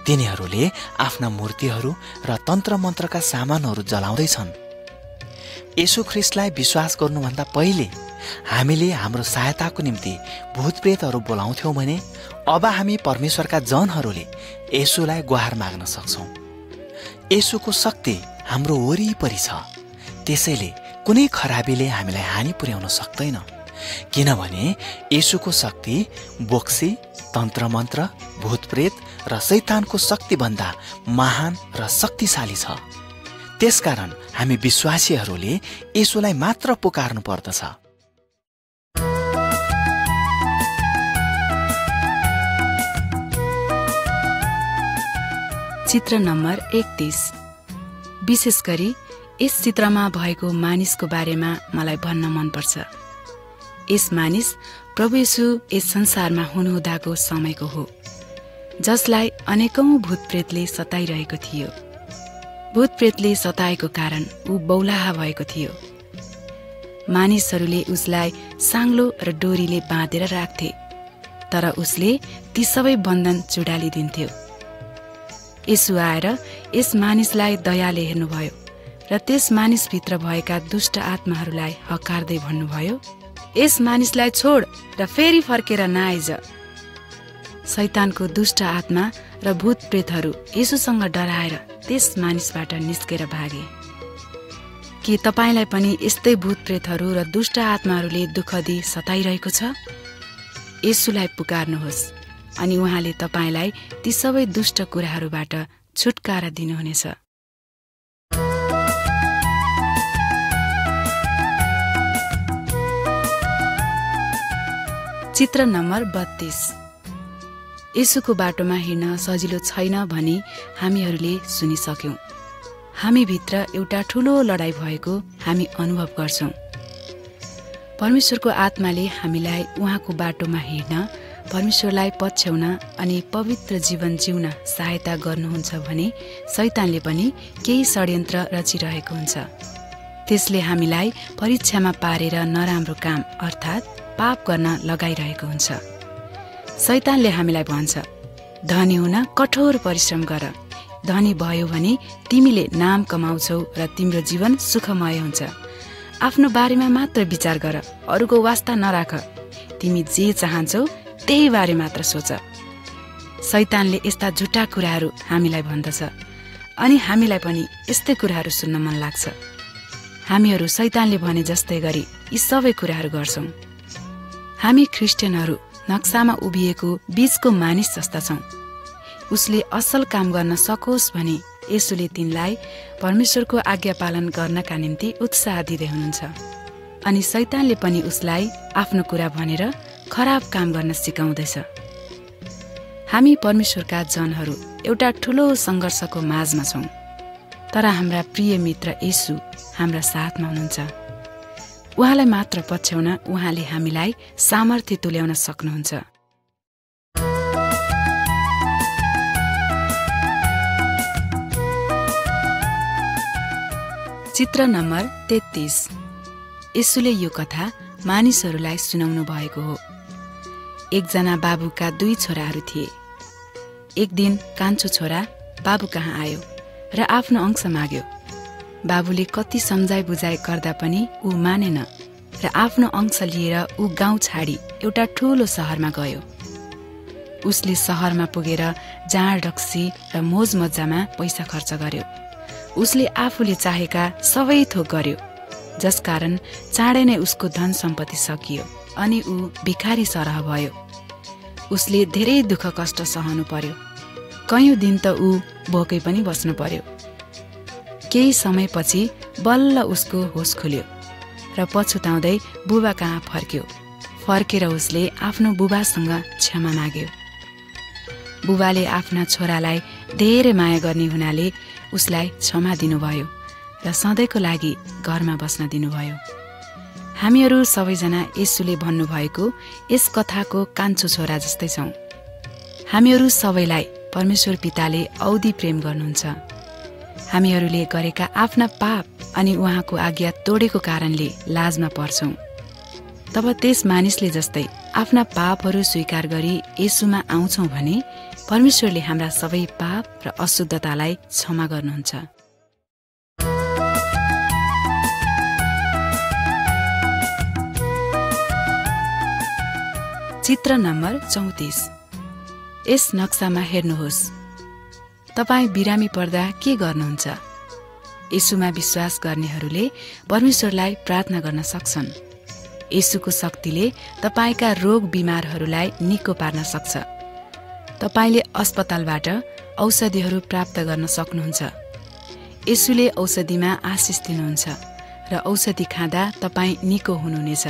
तिनीहरूले आफ्ना मूर्तिहरू र तन्त्र मन्त्रका सामानहरू जलाउँदैछन्। येशू ख्रिस्टलाई विश्वास गर्नुभन्दा पहिले हामीले हाम्रो सहायताको निम्ति भूतप्रेतहरू बोलाउँथ्यौँ भने अब हामी परमेश्वरका जनहरूले येशूलाई गुहार माग्न सक्छौँ। येशूको शक्ति हाम्रो वरिपरि छ, त्यसैले कुनै खराबीले हामीलाई हानि पुर्याउन सक्दैन, किनभने येशूको शक्ति बोक्सी, तन्त्र मन्त्र, भूतप्रेत र शैतानको शक्तिभन्दा महान र शक्तिशाली छ। त्यसकारण हामी विश्वासीहरूले येशूलाई मात्र पुकार्नु पर्दछ। चित्र नम्बर 31। विशेष गरी यस चित्रमा भएको मानिसको बारेमा मलाई भन्न मनपर्छ। यस मानिस प्रभु येशू यस संसारमा हुनुहुँदाको समयको हो, जसलाई अनेकौं भूतप्रेतले सताइरहेको थियो। भूतप्रेतले सताएको कारण ऊ बौलाहा भएको थियो। मानिसहरूले उसलाई साङ्लो र डोरीले बाँधेर राख्थे, तर उसले ती सबै बन्धन चुडालिदिन्थ्यो। येशू आएर यस मानिसलाई दयाले हेर्नुभयो र त्यस मानिसभित्र भएका दुष्ट आत्माहरूलाई हकार्दै भन्नुभयो, यस मानिसलाई छोड र फेरि फर्केर नआइज। शैतानको दुष्ट आत्मा र भूतप्रेतहरू येशूसँग डराएर त्यस मानिसबाट निस्केर भागे। के तपाईलाई पनि यस्तै भूतप्रेतहरू र दुष्ट आत्माहरूले दुःख दिई सताइरहेको छ? येशूलाई पुकार्नुहोस् अनि उहाँले तपाईलाई ती सबै दुष्ट कुराहरूबाट छुटकारा दिनुहुनेछ। चित्र नम्बर 32। येशूको बाटोमा हिँड्न सजिलो छैन भनी हामीहरूले सुनिसक्यौं। हामीभित्र एउटा ठूलो लडाईँ भएको हामी अनुभव गर्छौं। परमेश्वरको आत्माले हामीलाई उहाँको बाटोमा हिँड्न, परमेश्वरलाई पछ्याउन अनि पवित्र जीवन जिउन सहायता गर्नुहुन्छ भने शैतानले पनि केही षड्यन्त्र रचिरहेको हुन्छ। त्यसले हामीलाई परीक्षामा पारेर नराम्रो काम अर्थात् पाप गर्न लगाइरहेको हुन्छ। शैतानले हामीलाई भन्छ, धनी हुन कठोर परिश्रम गर, धनी भयो भने तिमीले नाम कमाउँछौ र तिम्रो जीवन सुखमय हुन्छ। आफ्नो बारेमा मात्र विचार गर, अरूको वास्ता नराख, तिमी जे चाहन्छौ त्यही बारे मात्र सोच। शैतानले यस्ता झुटा कुराहरू हामीलाई भन्दछ अनि हामीलाई पनि यस्तै कुराहरू सुन्न मन लाग्छ। हामीहरू शैतानले भने जस्तै गरी यी सबै कुराहरू गर्छौं। हामी ख्रिस्टियनहरू नक्सामा उभिएको बीचको मानिस जस्ता छौं। उसले असल काम गर्न सकोस् भने येशूले तिनलाई परमेश्वरको आज्ञा पालन गर्नका निम्ति उत्साह दिँदै हुनुहुन्छ अनि शैतानले पनि उसलाई आफ्नो कुरा भनेर खराब काम गर्न सिकाउँदैछ। हामी परमेश्वरका जनहरू एउटा ठूलो संघर्षको माझमा छौं, तर हाम्रा प्रिय मित्र येशू हाम्रा साथमा हुनुहुन्छ। उहाँलाई मात्र पछ्याउन उहाँले हामीलाई सामर्थ्य तुल्याउन सक्नुहुन्छ। चित्र नम्बर 33। येशूले यो कथा मानिसहरूलाई सुनाउनु भएको हो। एकजना बाबुका 2 छोराहरू थिए। एक दिन कान्छो छोरा बाबु कहाँ आयो र आफ्नो अंश माग्यो। बाबुले कति सम्झाइ बुझाइ गर्दा पनि ऊ मानेन र आफ्नो अंश लिएर ऊ गाउँ छाडी एउटा ठूलो शहरमा गयो। उसले शहरमा पुगेर जाँड रक्सी र मोज मज्जामा पैसा खर्च गर्यो। उसले आफूले चाहेका सबै थोक गर्यो, जसकारण चाँडै नै उसको धन सम्पत्ति सकियो अनि ऊ भिखारी सरह भयो। उसले धेरै दुःख कष्ट सहनु पर्यो। कयौं दिन त ऊ भोकै पनि बस्नु पर्यो। केही समयपछि बल्ल उसको होस खुल्यो र पछुताउँदै बुबा कहाँ फर्क्यो। फर्केर उसले आफ्नो बुबासँग क्षमा माग्यो। बुबाले आफ्ना छोरालाई धेरै माया गर्ने हुनाले उसलाई क्षमा दिनुभयो र सधैँको लागि घरमा बस्न दिनुभयो। हामीहरू सबैजना येशूले भन्नुभएको यस कथाको कान्छो छोरा जस्तै छौं। हामीहरू सबैलाई परमेश्वर पिताले औधी प्रेम गर्नुहुन्छ। हामीहरूले गरेका आफ्ना पाप अनि उहाँको आज्ञा तोडेको कारणले लाजमा पर्छौं। तब त्यस मानिसले जस्तै आफ्ना पापहरू स्वीकार गरी येशूमा आउँछौं भने परमेश्वरले हाम्रा सबै पाप र अशुद्धतालाई क्षमा गर्नुहुन्छ। चित्र नम्बर 34। यस नक्सामा हेर्नुहोस्। तपाईँ बिरामी पर्दा के गर्नुहुन्छ? येशूमा विश्वास गर्नेहरूले परमेश्वरलाई प्रार्थना गर्न सक्छन्। येशूको शक्तिले तपाईका रोग बिमारहरूलाई निको पार्न सक्छ। तपाईले अस्पतालबाट औषधिहरू प्राप्त गर्न सक्नुहुन्छ। येशूले औषधिमा आशिष दिनुहुन्छ र औषधि खाँदा तपाईँ निको हुनुहुनेछ।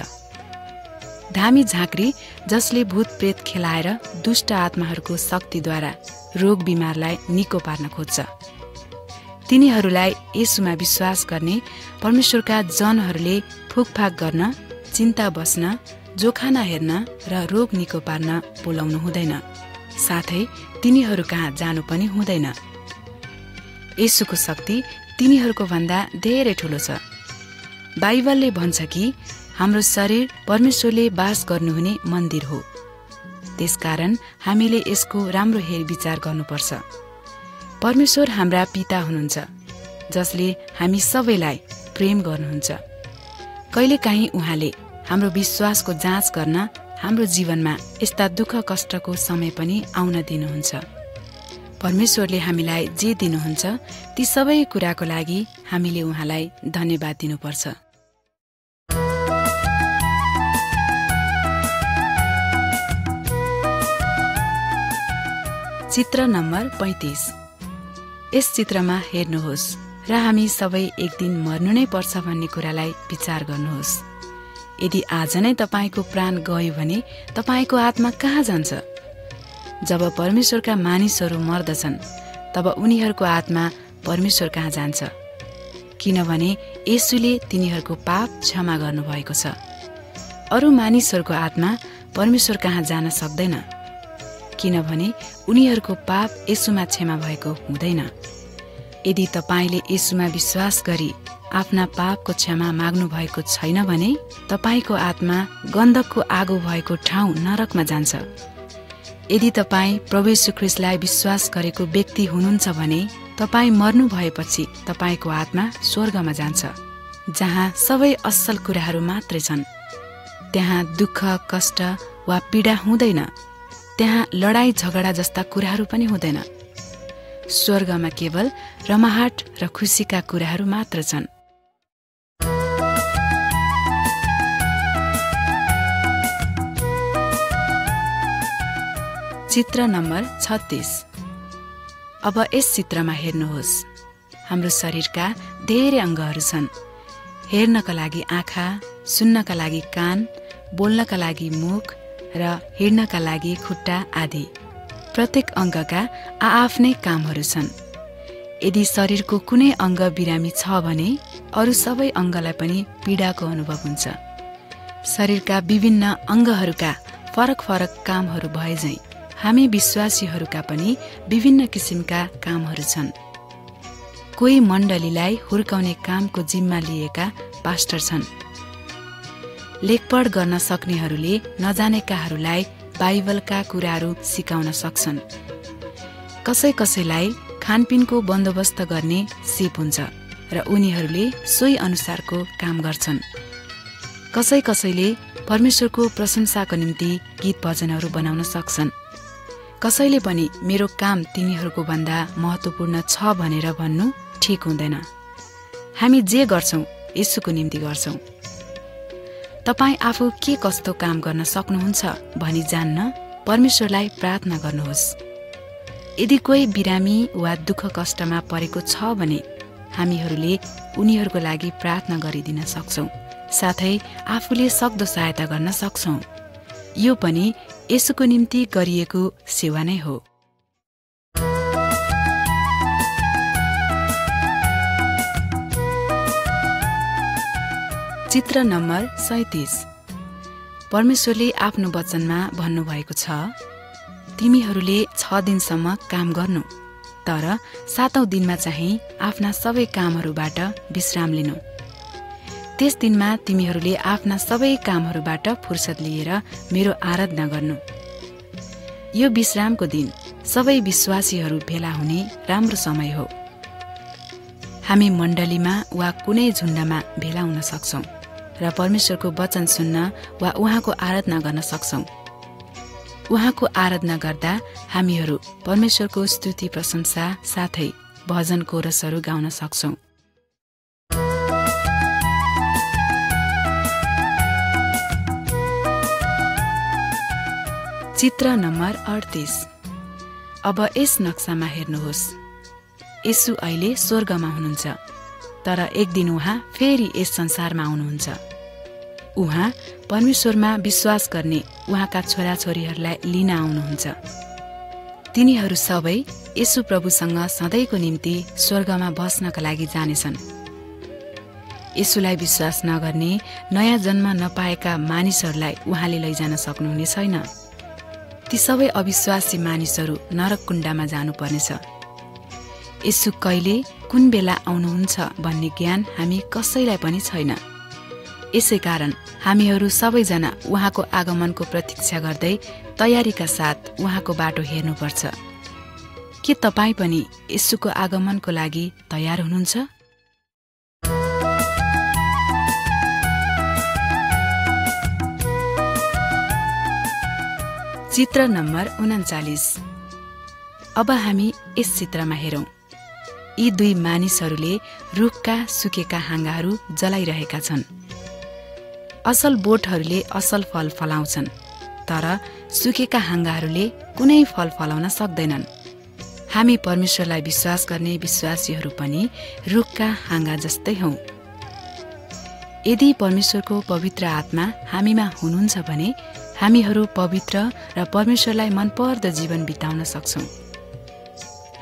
धामी झाँक्री जसले भूत प्रेत खेलाएर दुष्ट आत्माहरूको शक्तिद्वारा रोग बिमारलाई निको पार्न खोज्छ। तिनीहरूलाई येशूमा विश्वास गर्ने परमेश्वरका जनहरूले फुकफाक गर्न, चिन्ता बस्न, जोखाना हेर्न र रोग निको पार्न बोलाउनु हुँदैन। साथै तिनीहरू कहाँ जानु पनि हुँदैन। येशूको शक्ति तिनीहरूको भन्दा धेरै ठूलो छ। बाइबलले भन्छ कि हाम्रो शरीर परमेश्वरले बास गर्नुहुने मन्दिर हो। त्यसकारण हामीले यसको राम्रो हेरविचार गर्नुपर्छ। परमेश्वर हाम्रा पिता हुनुहुन्छ जसले हामी सबैलाई प्रेम गर्नुहुन्छ। कहिलेकाहीँ उहाँले हाम्रो विश्वासको जाँच गर्न हाम्रो जीवनमा यस्ता दुःख कष्टको समय पनि आउन दिनुहुन्छ। परमेश्वरले हामीलाई जे दिनुहुन्छ ती सबै कुराको लागि हामीले उहाँलाई धन्यवाद दिनुपर्छ। चित्र नम्बर 35। यस चित्रमा हेर्नुहोस् र हामी सबै एक दिन मर्नु नै पर्छ भन्ने कुरालाई विचार गर्नुहोस्। यदि आज नै तपाईको प्राण गयो भने तपाईको आत्मा कहाँ जान्छ? जब परमेश्वरका मानिसहरू मर्दछन् तब उनीहरूको आत्मा परमेश्वर कहाँ जान्छ, किनभने येशूले तिनीहरूको पाप क्षमा गर्नुभएको छ। अरू मानिसहरूको आत्मा परमेश्वर कहाँ जान सक्दैन, किनभने उनीहरूको पाप येशूमा क्षमा भएको हुँदैन। यदि तपाईले येशूमा विश्वास गरी आफ्ना पापको क्षमा माग्नु भएको छैन भने तपाईको आत्मा गन्धकको आगो भएको ठाउँ नरकमा जान्छ। यदि तपाईँ प्रभु येशू ख्रीष्टलाई विश्वास गरेको व्यक्ति हुनुहुन्छ भने तपाईँ मर्नु भएपछि तपाईको आत्मा स्वर्गमा जान्छ, जहाँ सबै असल कुराहरू मात्रै छन्। त्यहाँ दुःख, कष्ट वा पीडा हुँदैन। त्यहाँ लडाई झगडा जस्ता कुराहरू पनि हुँदैन। स्वर्गमा केवल रमाहाट र खुसीका कुराहरू मात्र छन्। चित्र नम्बर 36। अब यस चित्रमा हेर्नुहोस्। हाम्रो शरीरका धेरै अङ्गहरू छन्। हेर्नका लागि आँखा, सुन्नका लागि कान, बोल्नका लागि मुख र हिँड्नका लागि खुट्टा आदि। प्रत्येक अङ्गका आआफ्नै कामहरू छन्। यदि शरीरको कुनै अङ्ग बिरामी छ भने अरू सबै अङ्गलाई पनि पीडाको अनुभव हुन्छ। शरीरका विभिन्न अङ्गहरूका फरक फरक कामहरू भए झैं हामी विश्वासीहरूका पनि विभिन्न किसिमका कामहरू छन्। कोही मण्डलीलाई हुर्काउने कामको जिम्मा लिएका पास्टर छन्। लेखपढ गर्न सक्नेहरूले नजानेकाहरूलाई बाइबलका कुराहरू सिकाउन सक्छन्। कसै कसैलाई खानपिनको बन्दोबस्त गर्ने सिप हुन्छ र उनीहरूले सोही अनुसारको काम गर्छन्। कसै कसैले परमेश्वरको प्रशंसाको निम्ति गीत भजनहरू बनाउन सक्छन्। कसैले पनि मेरो काम तिनीहरूको भन्दा महत्त्वपूर्ण छ भनेर भन्नु ठिक हुँदैन। हामी जे गर्छौं येशूको निम्ति गर्छौं। तपाईँ आफू के कस्तो काम गर्न सक्नुहुन्छ भनी जान्न परमेश्वरलाई प्रार्थना गर्नुहोस्। यदि कोही बिरामी वा दुःख कष्टमा परेको छ भने हामीहरूले उनीहरूको लागि प्रार्थना गरिदिन सक्छौं। साथै आफूले सक्दो सहायता गर्न सक्छौं। यो पनि येशूको निम्ति गरिएको सेवा नै हो। चित्र नम्बर 37। परमेश्वरले आफ्नो वचनमा भन्नुभएको छ, तिमीहरूले 6 दिनसम्म काम गर्नु, तर 7औं दिनमा चाहिँ आफ्ना सबै कामहरूबाट विश्राम लिनु। त्यस दिनमा तिमीहरूले आफ्ना सबै कामहरूबाट फुर्सद लिएर मेरो आराधना गर्नु। यो विश्रामको दिन सबै विश्वासीहरू भेला हुने राम्रो समय हो। हामी मण्डलीमा वा कुनै झुण्डमा भेला हुन सक्छौं र परमेश्वरको वचन सुन्न वा उहाँको आराधना गर्न सक्छौं। उहाँको आराधना गर्दा हामीहरू परमेश्वरको स्तुति प्रशंसा साथै भजन कोरसहरू गाउन सक्छौं। चित्र नम्बर 38। अब यस नक्सामा हेर्नुहोस्। येशू अहिले स्वर्गमा हुनुहुन्छ, तर एक दिन उहाँ फेरि यस संसारमा आउनुहुन्छ। उहाँ परमेश्वरमा विश्वास गर्ने उहाँका छोराछोरीहरूलाई लिन आउनुहुन्छ। तिनीहरू सबै येशू प्रभुसँग सधैँको निम्ति स्वर्गमा बस्नका लागि जानेछन्। येशूलाई विश्वास नगर्ने नयाँ जन्म नपाएका मानिसहरूलाई उहाँले लैजान सक्नुहुने छैन। ती सबै अविश्वासी मानिसहरू नरक कुण्डमा जानुपर्नेछ। येशू कहिले कुन बेला आउनुहुन्छ भन्ने ज्ञान हामी कसैलाई पनि छैन। यसै कारण हामीहरू सबैजना उहाँको आगमनको प्रतीक्षा गर्दै तयारीका साथ उहाँको बाटो हेर्नुपर्छ। के तपाईँ पनि येशूको आगमनको लागि तयार हुनुहुन्छ? चित्र नम्बर 39। अब हामी यस चित्रमा हेरौं। यी दुई मानिसहरूले रुखका सुकेका हाँगाहरू जलाइरहेका छन्। असल बोटहरूले असल फल फलाउँछन्, तर सुकेका हाँगाहरूले कुनै फल फलाउन सक्दैनन्। हामी परमेश्वरलाई विश्वास गर्ने विश्वासीहरू पनि रुखका हाँगा जस्तै हौं। यदि परमेश्वरको पवित्र आत्मा हामीमा हुनुहुन्छ भने हामीहरू पवित्र र परमेश्वरलाई मनपर्दो जीवन बिताउन सक्छौं।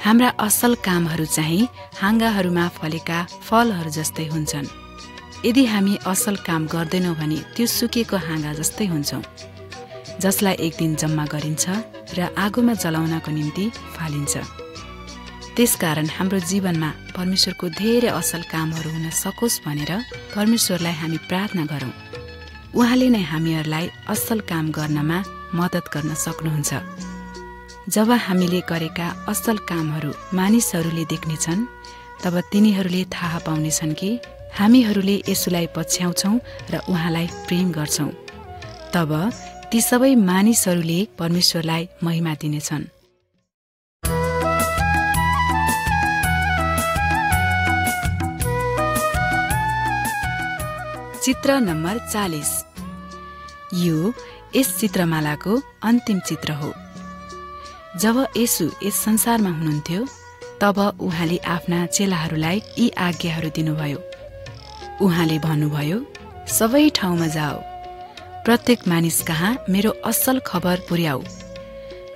हाम्रा असल कामहरू चाहिँ हाँगाहरूमा फलेका फलहरू जस्तै हुन्छन्। यदि हामी असल काम गर्दैनौं भने त्यो सुकेको हाँगा जस्तै हुन्छौं, जसलाई एक दिन जम्मा गरिन्छ र आगोमा जलाउनको निम्ति फालिन्छ। त्यसकारण हाम्रो जीवनमा परमेश्वरको धेरै असल कामहरू हुन सकोस् भनेर परमेश्वरलाई हामी प्रार्थना गरौं। उहाँले नै हामीहरूलाई असल काम गर्नमा मद्दत गर्न सक्नुहुन्छ। जब हामीले गरेका असल कामहरू मानिसहरूले देख्नेछन्, तब तिनीहरूले थाहा पाउनेछन् कि हामीहरूले येशूलाई पछ्याउँछौं र उहाँलाई प्रेम गर्छौं। तब ती सबै मानिसहरूले परमेश्वरलाई महिमा दिनेछन्। चित्र नम्बर 40। यो यस चित्रमालाको अन्तिम चित्र हो। जब येशू यस संसारमा हुनुहुन्थ्यो, तब उहाँले आफ्ना चेलाहरूलाई यी आज्ञाहरू दिनुभयो। उहाँले भन्नुभयो, सबै ठाउँमा जाओ, प्रत्येक मानिस कहाँ मेरो असल खबर पुर्याऊ।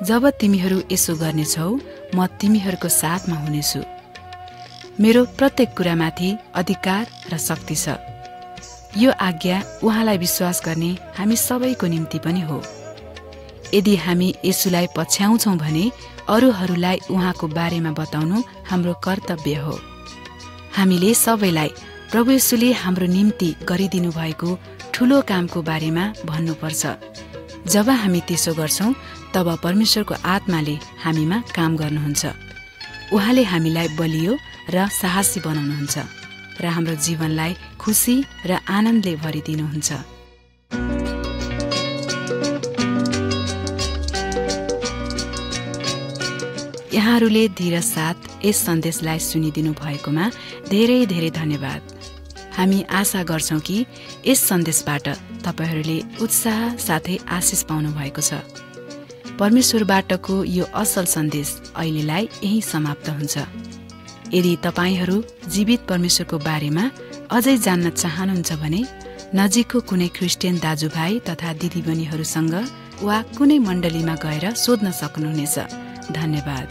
जब तिमीहरू यसो गर्नेछौ, म तिमीहरूको साथमा हुनेछु। मेरो प्रत्येक कुरामाथि अधिकार र शक्ति छ। यो आज्ञा उहाँलाई विश्वास गर्ने हामी सबैको निम्ति पनि हो। यदि हामी येशूलाई पछ्याउँछौं भने अरूहरूलाई उहाँको बारेमा बताउनु हाम्रो कर्तव्य हो। हामीले सबैलाई प्रभु येशूले हाम्रो निम्ति गरिदिनु भएको ठूलो कामको बारेमा भन्नुपर्छ। जब हामी त्यसो गर्छौं, तब परमेश्वरको आत्माले हामीमा काम गर्नुहुन्छ। उहाँले हामीलाई बलियो र साहसी बनाउनुहुन्छ र हाम्रो जीवनलाई खुशी र आनन्दले भरिदिनुहुन्छ। यहाँहरूले धीरज साथ यस सन्देशलाई सुनिदिनु भएकोमा धेरै धेरै धन्यवाद। हामी आशा गर्छौं कि यस सन्देशबाट तपाईहरूले उत्साह साथै आशिष पाउनु भएको छ। परमेश्वरबाटको यो असल सन्देश अहिलेलाई यही समाप्त हुन्छ। यदि तपाईहरू जीवित परमेश्वरको बारेमा अझै जान्न चाहनुहुन्छ भने नजिकको कुनै क्रिस्चियन दाजुभाइ तथा दिदीबहिनीहरूसँग वा कुनै मण्डलीमा गएर सोध्न सक्नुहुनेछ। धन्यवाद।